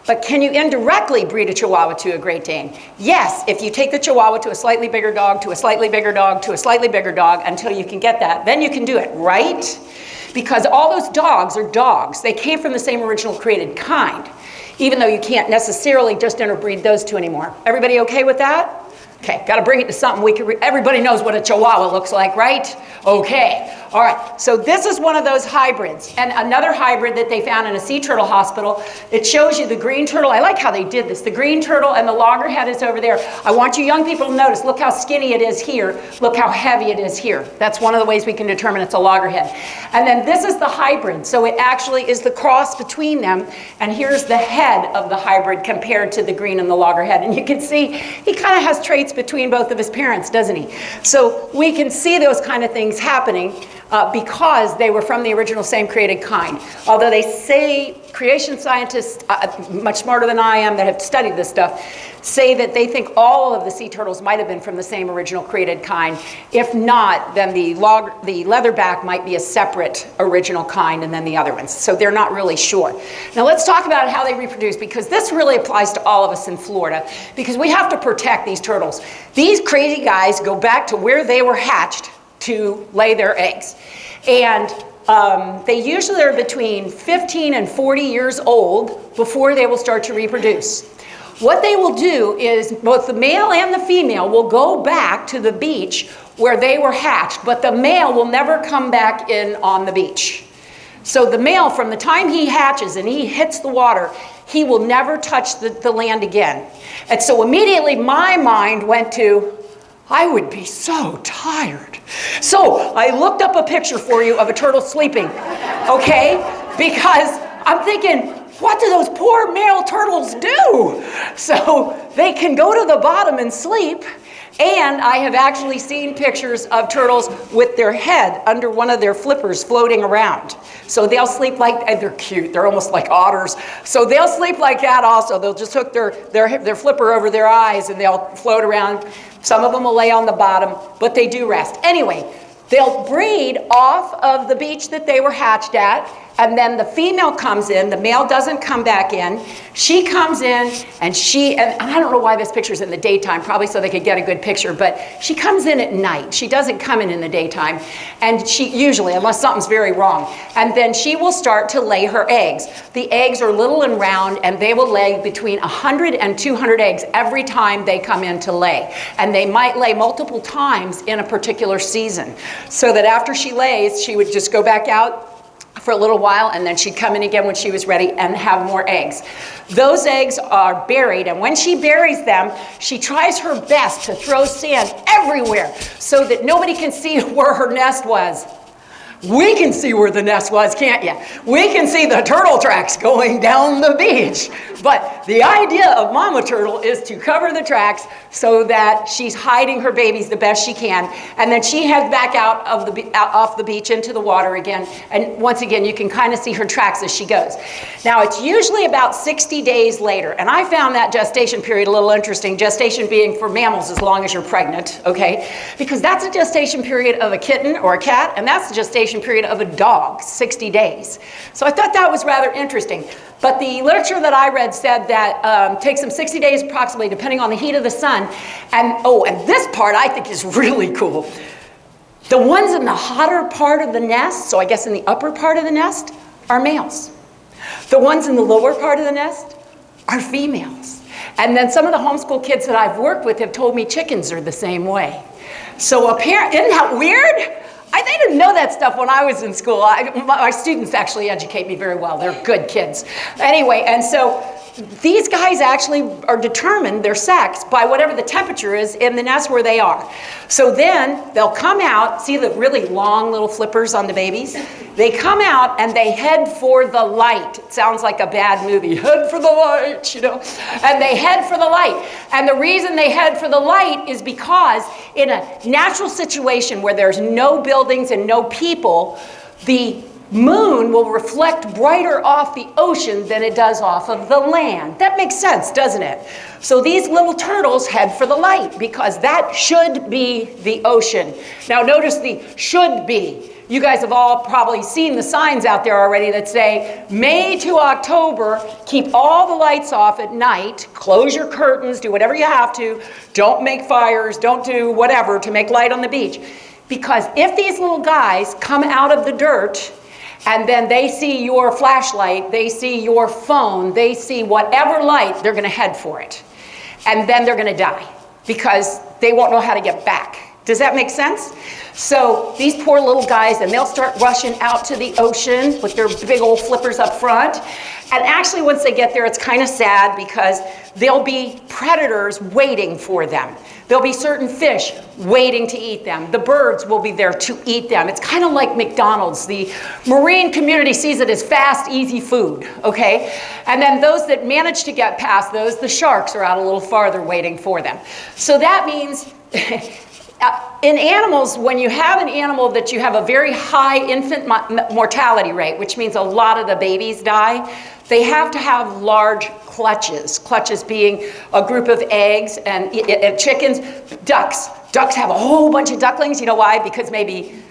But can you indirectly breed a Chihuahua to a Great Dane? Yes, if you take the Chihuahua to a slightly bigger dog, to a slightly bigger dog, to a slightly bigger dog, until you can get that, then you can do it, right? Because all those dogs are dogs. They came from the same original created kind, even though you can't necessarily just interbreed those two anymore. Everybody okay with that? Okay, got to bring it to something we can everybody knows what a Chihuahua looks like, right? Okay, all right, so this is one of those hybrids. And another hybrid that they found in a sea turtle hospital, it shows you the green turtle. I like how they did this. The green turtle and the loggerhead is over there. I want you young people to notice, look how skinny it is here. Look how heavy it is here. That's one of the ways we can determine it's a loggerhead. And then this is the hybrid. So it actually is the cross between them. And here's the head of the hybrid compared to the green and the loggerhead. And you can see he kind of has traits between both of his parents, doesn't he? So we can see those kind of things happening because they were from the original same created kind. Although they say, creation scientists, much smarter than I am that have studied this stuff, say that they think all of the sea turtles might have been from the same original created kind. If not, then the leatherback might be a separate original kind and then the other ones. So they're not really sure. Now let's talk about how they reproduce, because this really applies to all of us in Florida, because we have to protect these turtles. These crazy guys go back to where they were hatched to lay their eggs. And they usually are between 15 and 40 years old before they will start to reproduce. What they will do is both the male and the female will go back to the beach where they were hatched, but the male will never come back in on the beach. So the male, from the time he hatches and he hits the water, he will never touch the land again. And so immediately my mind went to, I would be so tired. So I looked up a picture for you of a turtle sleeping, okay? Because I'm thinking, what do those poor male turtles do? So they can go to the bottom and sleep. And I have actually seen pictures of turtles with their head under one of their flippers floating around. So they'll sleep like, and they're cute, they're almost like otters. So they'll sleep like that also. They'll just hook their flipper over their eyes and they'll float around. Some of them will lay on the bottom, but they do rest. Anyway, they'll breed off of the beach that they were hatched at, and then the female comes in, the male doesn't come back in. She comes in, and I don't know why this picture's in the daytime, probably so they could get a good picture, but she comes in at night. She doesn't come in the daytime, and she usually, unless something's very wrong, and then she will start to lay her eggs. The eggs are little and round, and they will lay between 100 and 200 eggs every time they come in to lay. And they might lay multiple times in a particular season. So that after she lays, she would just go back out for a little while, and then she'd come in again when she was ready and have more eggs. Those eggs are buried, and when she buries them, she tries her best to throw sand everywhere so that nobody can see where her nest was. We can see where the nest was, can't you? We can see the turtle tracks going down the beach. But the idea of Mama Turtle is to cover the tracks so that she's hiding her babies the best she can. And then she heads back out off the beach into the water again. And once again, you can kind of see her tracks as she goes. Now, it's usually about 60 days later. And I found that gestation period a little interesting. Gestation being for mammals as long as you're pregnant, okay? Because that's a gestation period of a kitten or a cat, and that's the gestation period of a dog, 60 days. So I thought that was rather interesting. But the literature that I read said that takes them 60 days approximately, depending on the heat of the sun. And this part I think is really cool. The ones in the hotter part of the nest, so I guess in the upper part of the nest, are males. The ones in the lower part of the nest are females. And then some of the homeschool kids that I've worked with have told me chickens are the same way. So apparently, isn't that weird? They didn't know that stuff when I was in school. My students actually educate me very well. They're good kids. Anyway, and so these guys actually are determined, their sex, by whatever the temperature is in the nest where they are. So then they'll come out, see the really long little flippers on the babies? They come out and they head for the light. It sounds like a bad movie. Head for the light, you know? And they head for the light. And the reason they head for the light is because in a natural situation where there's no buildings and no people, the moon will reflect brighter off the ocean than it does off of the land. That makes sense, doesn't it? So these little turtles head for the light because that should be the ocean. Now notice the should be. You guys have all probably seen the signs out there already that say, May to October, keep all the lights off at night, close your curtains, do whatever you have to, don't make fires, don't do whatever to make light on the beach. Because if these little guys come out of the dirt and then they see your flashlight, they see your phone, they see whatever light, they're gonna head for it. And then they're gonna die because they won't know how to get back. Does that make sense? So these poor little guys, and they'll start rushing out to the ocean with their big old flippers up front. And actually, once they get there, it's kind of sad because there'll be predators waiting for them. There'll be certain fish waiting to eat them. The birds will be there to eat them. It's kind of like McDonald's. The marine community sees it as fast, easy food, okay? And then those that manage to get past those, the sharks are out a little farther waiting for them. So that means in animals, when you have an animal that you have a very high infant mortality rate, which means a lot of the babies die, they have to have large clutches. Clutches being a group of eggs and chickens. Ducks. Ducks have a whole bunch of ducklings. You know why? Because maybe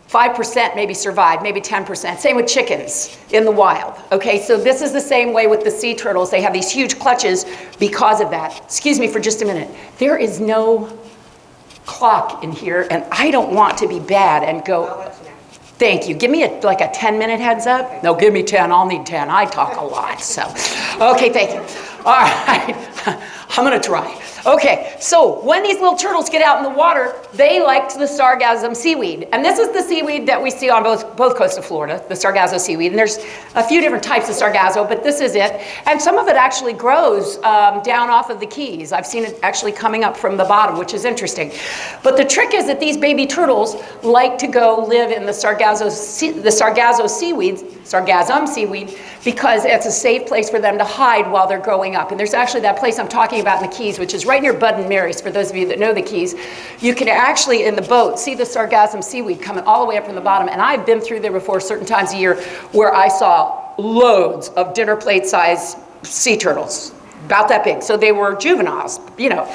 5% maybe survive, maybe 10%. Same with chickens in the wild. Okay, so this is the same way with the sea turtles. They have these huge clutches because of that. Excuse me for just a minute. There is no clock in here, and I don't want to be bad and go, thank you. Give me like a 10-minute heads up. No, give me 10. I'll need 10. I talk a lot, so. Okay, thank you. All right, I'm going to try. Okay, so when these little turtles get out in the water, they like the Sargassum Seaweed. And this is the seaweed that we see on both coasts of Florida, the Sargasso Seaweed. And there's a few different types of Sargasso, but this is it. And some of it actually grows down off of the Keys. I've seen it actually coming up from the bottom, which is interesting. But the trick is that these baby turtles like to go live in the Sargasso Seaweed, because it's a safe place for them to hide while they're growing up. And there's actually that place I'm talking about in the Keys, which is right near Bud and Mary's. For those of you that know the Keys, you can actually in the boat see the Sargassum Seaweed coming all the way up from the bottom. And I've been through there before certain times a year where I saw loads of dinner plate size sea turtles, about that big. So they were juveniles, you know,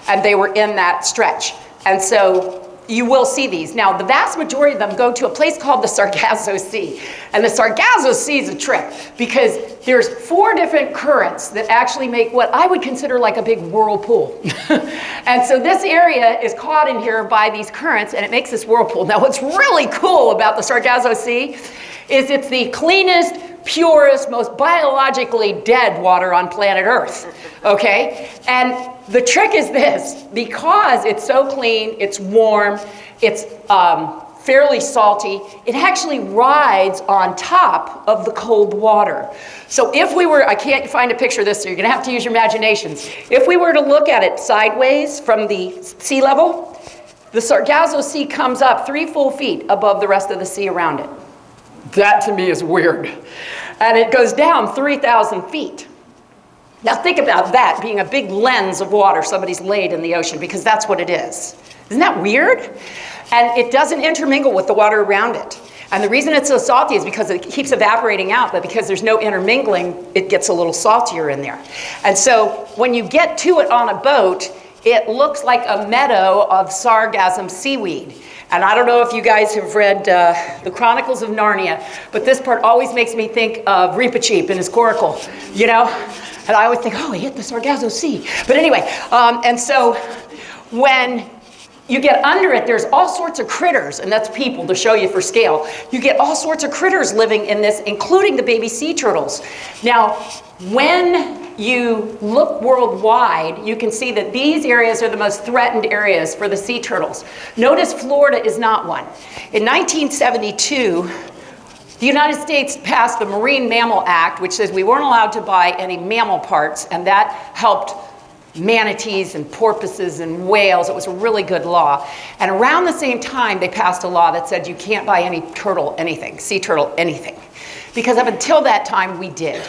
and they were in that stretch. And so you will see these. Now, the vast majority of them go to a place called the Sargasso Sea. And the Sargasso Sea is a trip because there's 4 different currents that actually make what I would consider like a big whirlpool. And so this area is caught in here by these currents, and it makes this whirlpool. Now, what's really cool about the Sargasso Sea is it's the cleanest, purest, most biologically dead water on planet Earth, okay? And the trick is this, because it's so clean, it's warm, it's fairly salty, it actually rides on top of the cold water. So if we were, I can't find a picture of this, so you're gonna have to use your imaginations. If we were to look at it sideways from the sea level, the Sargasso Sea comes up 3 full feet above the rest of the sea around it. That to me is weird. And it goes down 3,000 feet. Now think about that being a big lens of water somebody's laid in the ocean, because that's what it is. Isn't that weird? And it doesn't intermingle with the water around it. And the reason it's so salty is because it keeps evaporating out, but because there's no intermingling, it gets a little saltier in there. And so when you get to it on a boat, it looks like a meadow of Sargassum Seaweed. And I don't know if you guys have read the Chronicles of Narnia, but this part always makes me think of Reepicheep and his coracle, you know? And I always think, oh, he hit the Sargasso Sea. But anyway, and so when you get under it, there's all sorts of critters, and that's people to show you for scale. You get all sorts of critters living in this, including the baby sea turtles. Now, when you look worldwide, you can see that these areas are the most threatened areas for the sea turtles. Notice Florida is not one. In 1972, the United States passed the Marine Mammal Act, which says we weren't allowed to buy any mammal parts, and that helped manatees and porpoises and whales. It was a really good law. And around the same time, they passed a law that said you can't buy any turtle anything, sea turtle anything. Because up until that time, we did.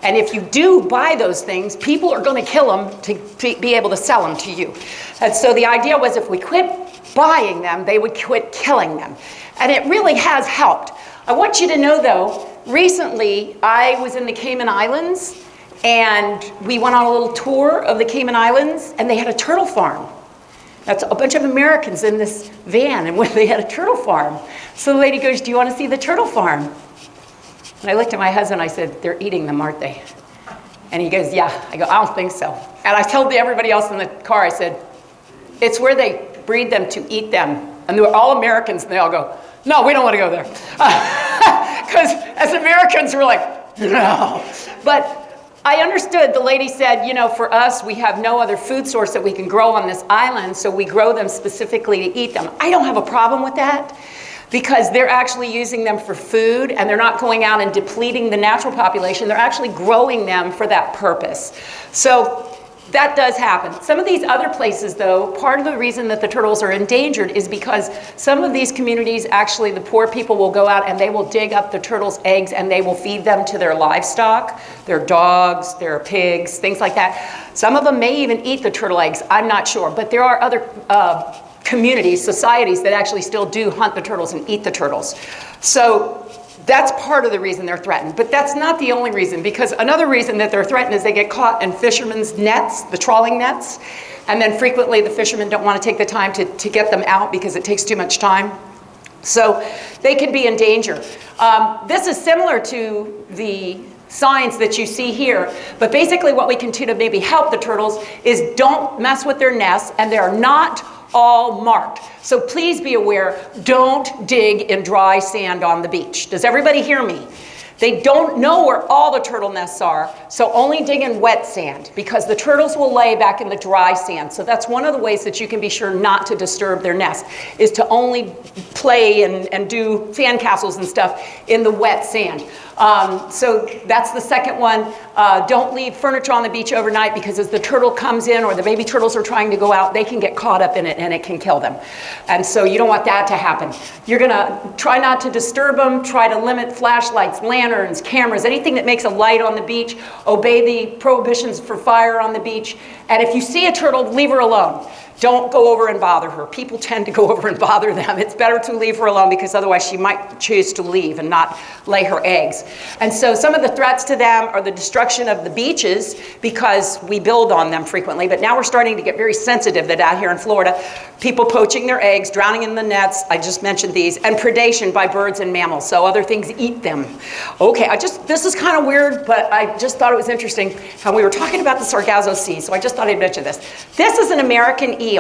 And if you do buy those things, people are going to kill them to be able to sell them to you. And so the idea was if we quit buying them, they would quit killing them. And it really has helped. I want you to know, though, recently I was in the Cayman Islands, and we went on a little tour of the Cayman Islands, and they had a turtle farm. That's a bunch of Americans in this van, and they had a turtle farm. So the lady goes, do you want to see the turtle farm? And I looked at my husband, I said, they're eating them, aren't they? And he goes, yeah. I go, I don't think so. And I told everybody else in the car, I said, it's where they breed them to eat them. And they were all Americans, and they all go, no, we don't want to go there. Because as Americans, we're like, no. But I understood, the lady said, you know, for us, we have no other food source that we can grow on this island, so we grow them specifically to eat them. I don't have a problem with that, because they're actually using them for food, and they're not going out and depleting the natural population. They're actually growing them for that purpose. So that does happen. Some of these other places, though, part of the reason that the turtles are endangered is because some of these communities, actually, the poor people will go out and they will dig up the turtles' eggs and they will feed them to their livestock, their dogs, their pigs, things like that. Some of them may even eat the turtle eggs, I'm not sure, but there are other communities, societies that actually still do hunt the turtles and eat the turtles. So that's part of the reason they're threatened, but that's not the only reason, because another reason that they're threatened is they get caught in fishermen's nets, the trawling nets, and then frequently the fishermen don't want to take the time to get them out because it takes too much time. So they could be in danger. This is similar to the signs that you see here, but basically what we can do to maybe help the turtles is don't mess with their nests, and they're not all marked. So please be aware, don't dig in dry sand on the beach. Does everybody hear me? They don't know where all the turtle nests are, so only dig in wet sand, because the turtles will lay back in the dry sand. So that's one of the ways that you can be sure not to disturb their nest, is to only play and do sand castles and stuff in the wet sand. So that's the second one. Don't leave furniture on the beach overnight, because as the turtle comes in or the baby turtles are trying to go out, they can get caught up in it and it can kill them. And so you don't want that to happen. You're gonna try not to disturb them, try to limit flashlights, lanterns, cameras, anything that makes a light on the beach. Obey the prohibitions for fire on the beach. And if you see a turtle, leave her alone. don't go over and bother her. People tend to go over and bother them. It's better to leave her alone because otherwise she might choose to leave and not lay her eggs. And so some of the threats to them are the destruction of the beaches because we build on them frequently. But now we're starting to get very sensitive that out here in Florida, people poaching their eggs, drowning in the nets, I just mentioned these, and predation by birds and mammals. So other things eat them. Okay, this is kind of weird, but I just thought it was interesting how we were talking about the Sargasso Sea. So I just thought I'd mention this. This is an American eel.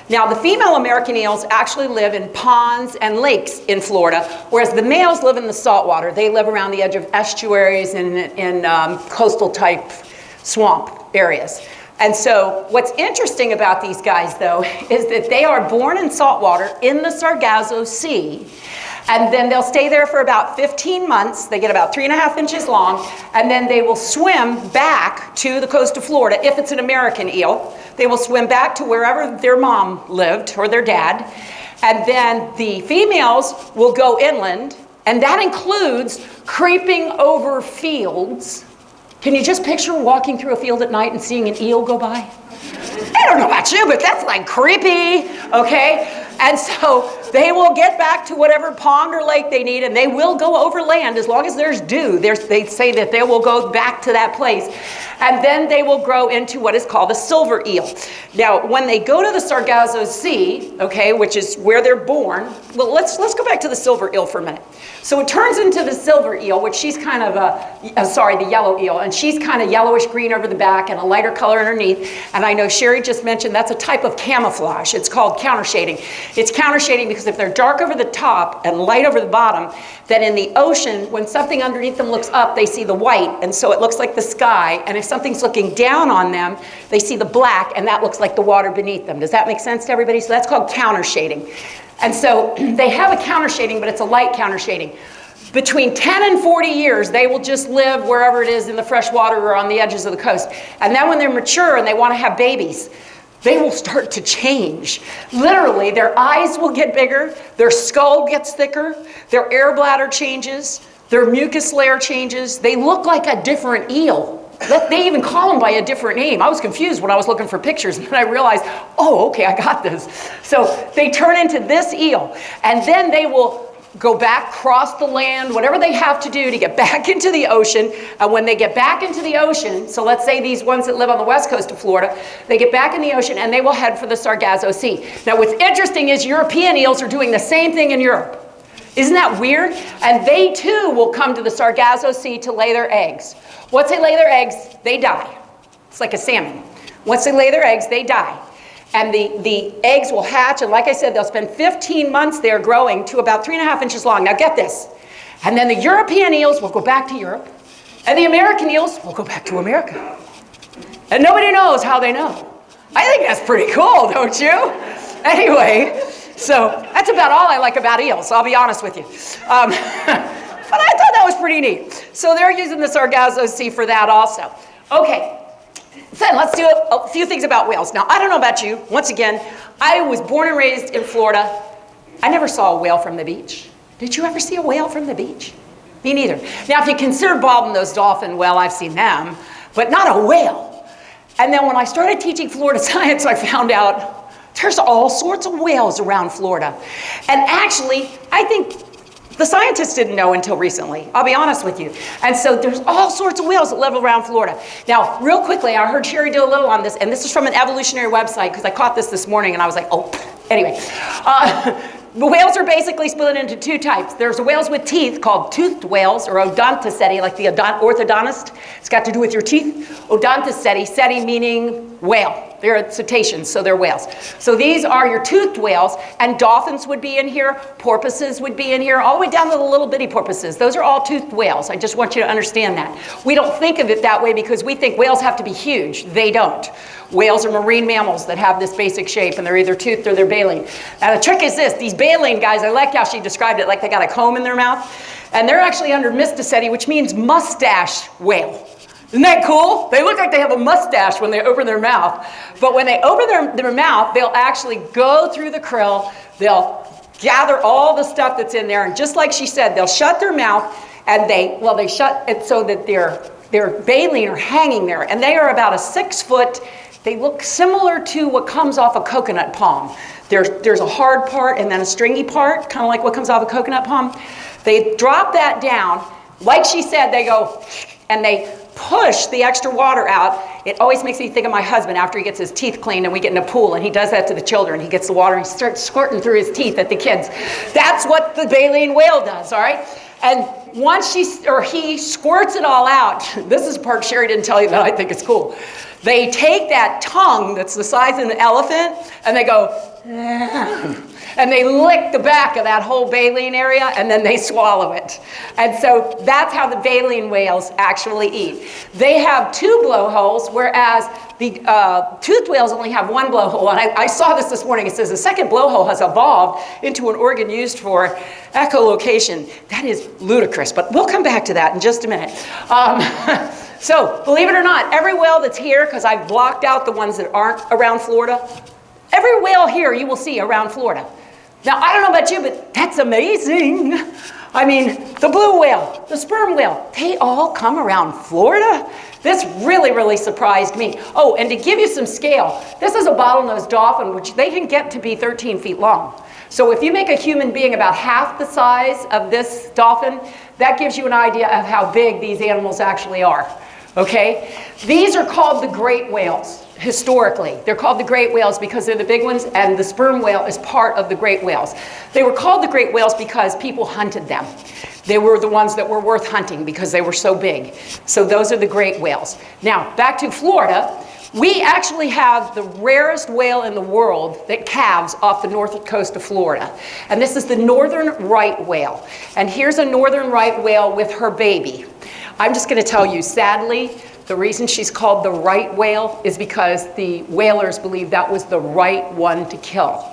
Now, the female American eels actually live in ponds and lakes in Florida, whereas the males live in the saltwater. They live around the edge of estuaries and in coastal type swamp areas. And so what's interesting about these guys, though, is that they are born in saltwater in the Sargasso Sea. And then they'll stay there for about 15 months. They get about 3.5 inches long. And then they will swim back to the coast of Florida. If it's an American eel, they will swim back to wherever their mom lived or their dad. And then the females will go inland. And that includes creeping over fields. Can you just picture walking through a field at night and seeing an eel go by? I don't know about you, but that's like creepy, okay? And so they will get back to whatever pond or lake they need, and they will go over land as long as there's dew. They say that they will go back to that place. And then they will grow into what is called a silver eel. Now, when they go to the Sargasso Sea, okay, which is where they're born, well, let's go back to the silver eel for a minute. So it turns into the silver eel, which she's kind of the yellow eel, and she's kind of yellowish green over the back and a lighter color underneath. And I know Sherry just mentioned that's a type of camouflage. It's called countershading. It's countershading because if they're dark over the top and light over the bottom, then in the ocean, when something underneath them looks up, they see the white, and so it looks like the sky. And if something's looking down on them, they see the black, and that looks like the water beneath them. Does that make sense to everybody? So that's called countershading. And so they have a countershading, but it's a light countershading. Between 10 and 40 years, they will just live wherever it is in the fresh water or on the edges of the coast. And then when they're mature and they want to have babies, they will start to change. Literally, their eyes will get bigger, their skull gets thicker, their air bladder changes, their mucus layer changes. They look like a different eel. They even call them by a different name. I was confused when I was looking for pictures, and then I realized, oh, okay, I got this. So they turn into this eel, and then they will go back, cross the land, whatever they have to do to get back into the ocean. And when they get back into the ocean, so let's say these ones that live on the west coast of Florida, they get back in the ocean and they will head for the Sargasso Sea. Now what's interesting is European eels are doing the same thing in Europe. Isn't that weird? And they too will come to the Sargasso Sea to lay their eggs. Once they lay their eggs, they die. It's like a salmon. Once they lay their eggs, they die. And the eggs will hatch, and like I said, they'll spend 15 months there growing to about 3.5 inches long. Now get this. And then the European eels will go back to Europe, and the American eels will go back to America. And nobody knows how they know. I think that's pretty cool, don't you? Anyway, so that's about all I like about eels, I'll be honest with you. But I thought that was pretty neat. So they're using the Sargasso Sea for that also. Okay. Then let's do a few things about whales. Now, I don't know about you. Once again, I was born and raised in Florida. I never saw a whale from the beach. Did you ever see a whale from the beach? Me neither. Now, if you consider bottlenose dolphin, well, I've seen them, but not a whale. And then when I started teaching Florida science, I found out there's all sorts of whales around Florida. And actually, I think the scientists didn't know until recently, I'll be honest with you. And so there's all sorts of whales that live around Florida. Now, real quickly, I heard Sherry do a little on this, and this is from an evolutionary website, because I caught this morning, and I was like, oh, anyway. The whales are basically split into two types. There's whales with teeth called toothed whales, or odontoceti, like the orthodontist. It's got to do with your teeth. Odontoceti, ceti meaning whale. They're cetaceans, so they're whales. So these are your toothed whales, and dolphins would be in here, porpoises would be in here, all the way down to the little bitty porpoises. Those are all toothed whales. I just want you to understand that. We don't think of it that way because we think whales have to be huge. They don't. Whales are marine mammals that have this basic shape, and they're either toothed or they're baleen. Now the trick is this, these baleen guys, I like how she described it, like they got a comb in their mouth, and they're actually under mystaceti, which means mustache whale. Isn't that cool? They look like they have a mustache when they open their mouth. But when they open their mouth, they'll actually go through the krill, they'll gather all the stuff that's in there, and just like she said, they'll shut their mouth, and they shut it so that their Their baleen are hanging there, and they are about a 6 foot. They look similar to what comes off a coconut palm. There's a hard part and then a stringy part, kind of like what comes off a coconut palm. They drop that down. Like she said, they go, and they push the extra water out. It always makes me think of my husband after he gets his teeth cleaned and we get in a pool, and he does that to the children. He gets the water and he starts squirting through his teeth at the kids. That's what the baleen whale does, all right? And once he squirts it all out, this is the part Sherry didn't tell you that I think is cool. They take that tongue that's the size of an elephant and they go, and they lick the back of that whole baleen area, and then they swallow it. And so that's how the baleen whales actually eat. They have 2 blowholes, whereas the toothed whales only have 1 blowhole. And I saw this morning. It says the second blowhole has evolved into an organ used for echolocation. That is ludicrous, but we'll come back to that in just a minute. So believe it or not, every whale that's here, because I've blocked out the ones that aren't around Florida, every whale here you will see around Florida. Now, I don't know about you, but that's amazing. I mean, the blue whale, the sperm whale, they all come around Florida? This really, really surprised me. Oh, and to give you some scale, this is a bottlenose dolphin, which they can get to be 13 feet long. So if you make a human being about half the size of this dolphin, that gives you an idea of how big these animals actually are. Okay? These are called the great whales. Historically, they're called the great whales because they're the big ones, and the sperm whale is part of the great whales. They were called the great whales because people hunted them. They were the ones that were worth hunting because they were so big. So those are the great whales. Now, back to Florida. We actually have the rarest whale in the world that calves off the north coast of Florida. And this is the northern right whale. And here's a northern right whale with her baby. I'm just going to tell you, sadly, the reason she's called the right whale is because the whalers believe that was the right one to kill,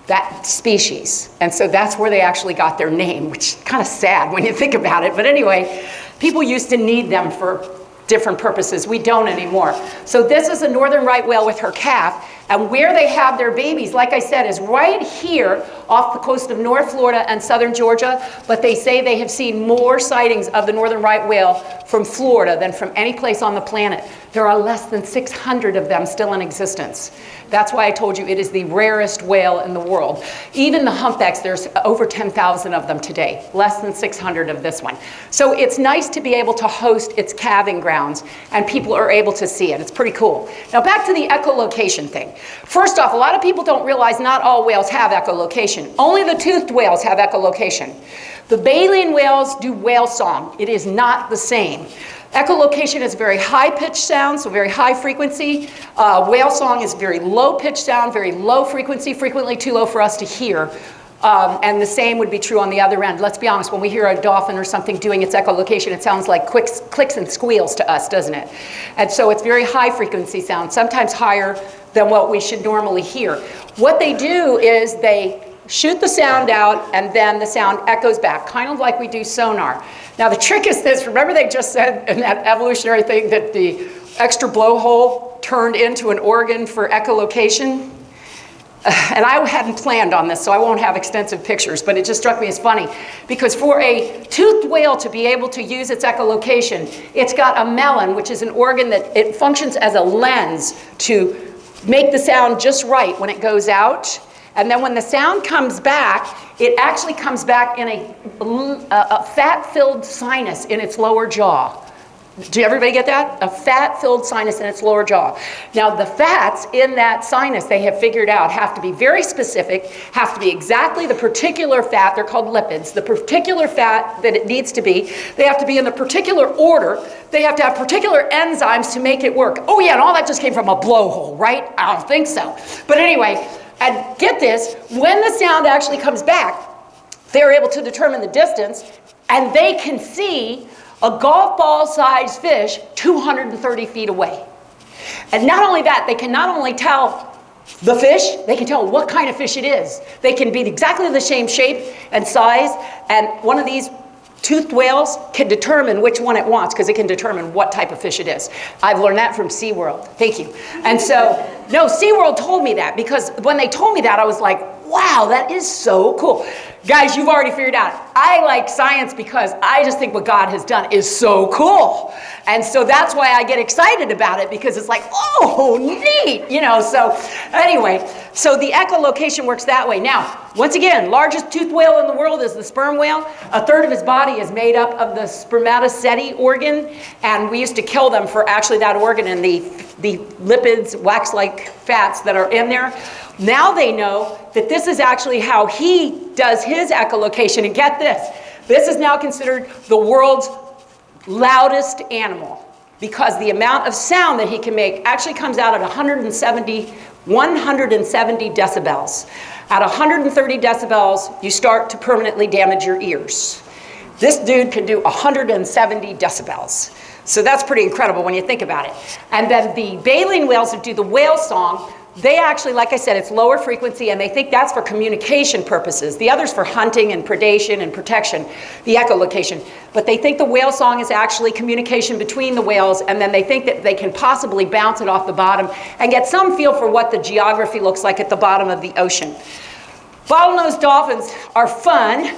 that species. And so that's where they actually got their name, which is kind of sad when you think about it. But anyway, people used to need them for different purposes. We don't anymore. So this is a northern right whale with her calf, and where they have their babies, like I said, is right here off the coast of North Florida and southern Georgia, but they say they have seen more sightings of the northern right whale from Florida than from any place on the planet. There are less than 600 of them still in existence. That's why I told you it is the rarest whale in the world. Even the humpbacks, there's over 10,000 of them today, less than 600 of this one. So it's nice to be able to host its calving grounds, and people are able to see it. It's pretty cool. Now back to the echolocation thing. First off, a lot of people don't realize not all whales have echolocation. Only the toothed whales have echolocation. The baleen whales do whale song. It is not the same. Echolocation is very high-pitched sound, so very high frequency. Whale song is very low-pitched sound, very low frequency, frequently too low for us to hear. And the same would be true on the other end. Let's be honest, when we hear a dolphin or something doing its echolocation, it sounds like clicks and squeals to us, doesn't it? And so it's very high-frequency sound, sometimes higher than what we should normally hear. What they do is they shoot the sound out, and then the sound echoes back, kind of like we do sonar. Now the trick is this, remember they just said in that evolutionary thing that the extra blowhole turned into an organ for echolocation? And I hadn't planned on this, so I won't have extensive pictures, but it just struck me as funny. Because for a toothed whale to be able to use its echolocation, it's got a melon, which is an organ that it functions as a lens to make the sound just right when it goes out. And then when the sound comes back, it actually comes back in a fat-filled sinus in its lower jaw. Did everybody get that? A fat-filled sinus in its lower jaw. Now, the fats in that sinus, they have figured out, have to be very specific, have to be exactly the particular fat, they're called lipids, the particular fat that it needs to be. They have to be in the particular order. They have to have particular enzymes to make it work. Oh yeah, and all that just came from a blowhole, right? I don't think so. But anyway, and get this, when the sound actually comes back, they're able to determine the distance, and they can see a golf ball sized fish 230 feet away. And not only that, they can not only tell the fish, they can tell what kind of fish it is. They can be exactly the same shape and size, and one of these toothed whales can determine which one it wants because it can determine what type of fish it is. I've learned that from SeaWorld. Thank you. And so, no, SeaWorld told me that because when they told me that, I was like, wow, that is so cool. Guys, you've already figured out, I like science because I just think what God has done is so cool. And so that's why I get excited about it, because it's like, oh, neat, you know. So anyway, so the echolocation works that way. Now, once again, largest toothed whale in the world is the sperm whale. A third of his body is made up of the spermatocyte organ, and we used to kill them for actually that organ and the lipids, wax-like fats that are in there. Now they know that this is actually how he does his echolocation. And get this is now considered the world's loudest animal, because the amount of sound that he can make actually comes out at 170 decibels. At 130 decibels, you start to permanently damage your ears. This dude can do 170 decibels. So that's pretty incredible when you think about it. And then the baleen whales that do the whale song, they actually, like I said, it's lower frequency, and they think that's for communication purposes. The other's for hunting and predation and protection, the echolocation. But they think the whale song is actually communication between the whales, and then they think that they can possibly bounce it off the bottom and get some feel for what the geography looks like at the bottom of the ocean. Bottlenose dolphins are fun,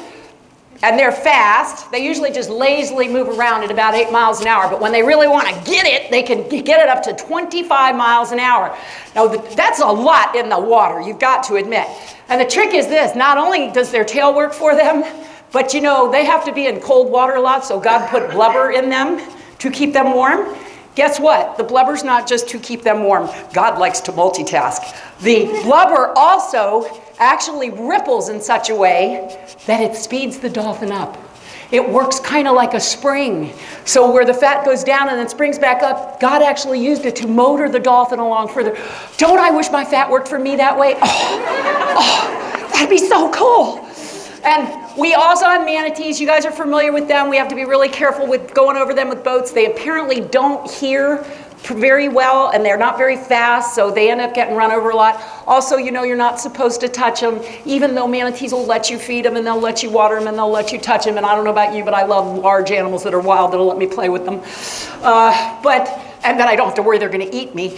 and they're fast. They usually just lazily move around at about 8 miles an hour, but when they really want to get it, they can get it up to 25 miles an hour. Now, that's a lot in the water, you've got to admit. And the trick is this, not only does their tail work for them, but you know, they have to be in cold water a lot, so God put blubber in them to keep them warm. Guess what? The blubber's not just to keep them warm. God likes to multitask. The blubber also actually ripples in such a way that it speeds the dolphin up. It works kind of like a spring. So where the fat goes down and then springs back up, God actually used it to motor the dolphin along further. Don't I wish my fat worked for me that way? Oh, that'd be so cool. And we also have manatees. You guys are familiar with them. We have to be really careful with going over them with boats. They apparently don't hear very well, and they're not very fast, so they end up getting run over a lot. Also, you know, you're not supposed to touch them, even though manatees will let you feed them, and they'll let you water them, and they'll let you touch them. And I don't know about you, but I love large animals that are wild that'll let me play with them. And then I don't have to worry they're going to eat me.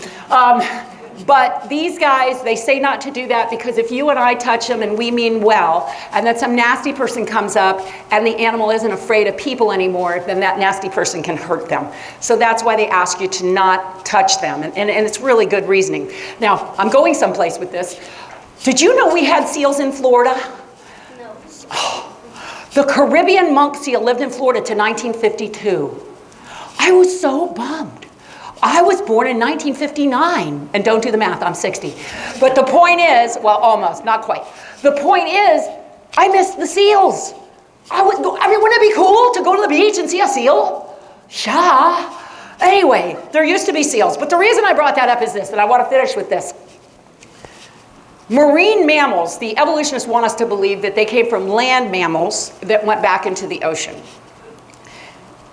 But these guys, they say not to do that, because if you and I touch them and we mean well, and then some nasty person comes up and the animal isn't afraid of people anymore, then that nasty person can hurt them. So that's why they ask you to not touch them. And it's really good reasoning. Now, I'm going someplace with this. Did you know we had seals in Florida? No. Oh, the Caribbean monk seal lived in Florida to 1952. I was so bummed. I was born in 1959, and don't do the math, I'm 60. But the point is, well, almost, not quite. The point is, I missed the seals. Wouldn't it be cool to go to the beach and see a seal? Yeah. Anyway, there used to be seals, but the reason I brought that up is this, and I want to finish with this. Marine mammals, the evolutionists want us to believe that they came from land mammals that went back into the ocean.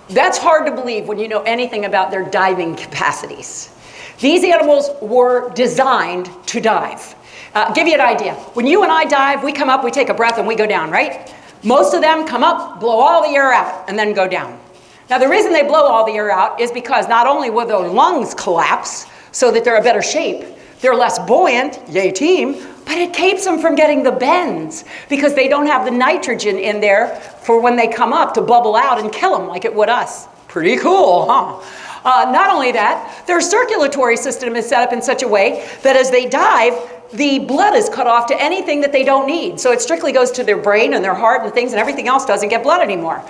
That's hard to believe when you know anything about their diving capacities. These animals were designed to dive. Give you an idea. When you and I dive, we come up, we take a breath, and we go down, right? Most of them come up, blow all the air out, and then go down. Now, the reason they blow all the air out is because not only will their lungs collapse so that they're a better shape, they're less buoyant, yay team, but it keeps them from getting the bends because they don't have the nitrogen in there for when they come up to bubble out and kill them like it would us. Pretty cool, huh? Not only that, their circulatory system is set up in such a way that as they dive, the blood is cut off to anything that they don't need. So it strictly goes to their brain and their heart and things, and everything else doesn't get blood anymore.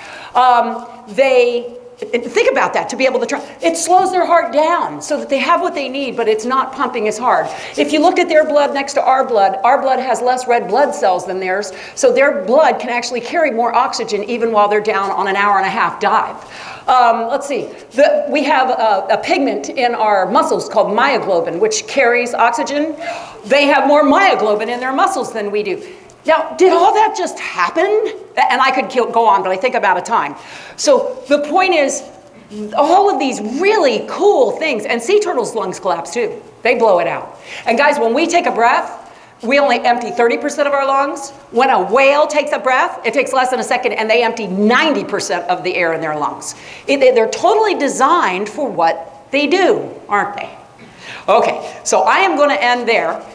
Think about that, to be able to try. It slows their heart down so that they have what they need, but it's not pumping as hard. If you looked at their blood next to our blood has less red blood cells than theirs, so their blood can actually carry more oxygen even while they're down on an 1.5-hour dive. Let's see, we have a pigment in our muscles called myoglobin, which carries oxygen. They have more myoglobin in their muscles than we do. Now, did all that just happen? And I could go on, but I think I'm out of time. So the point is, all of these really cool things, and sea turtles' lungs collapse too. They blow it out. And guys, when we take a breath, we only empty 30% of our lungs. When a whale takes a breath, it takes less than a second, and they empty 90% of the air in their lungs. They're totally designed for what they do, aren't they? Okay, so I am going to end there.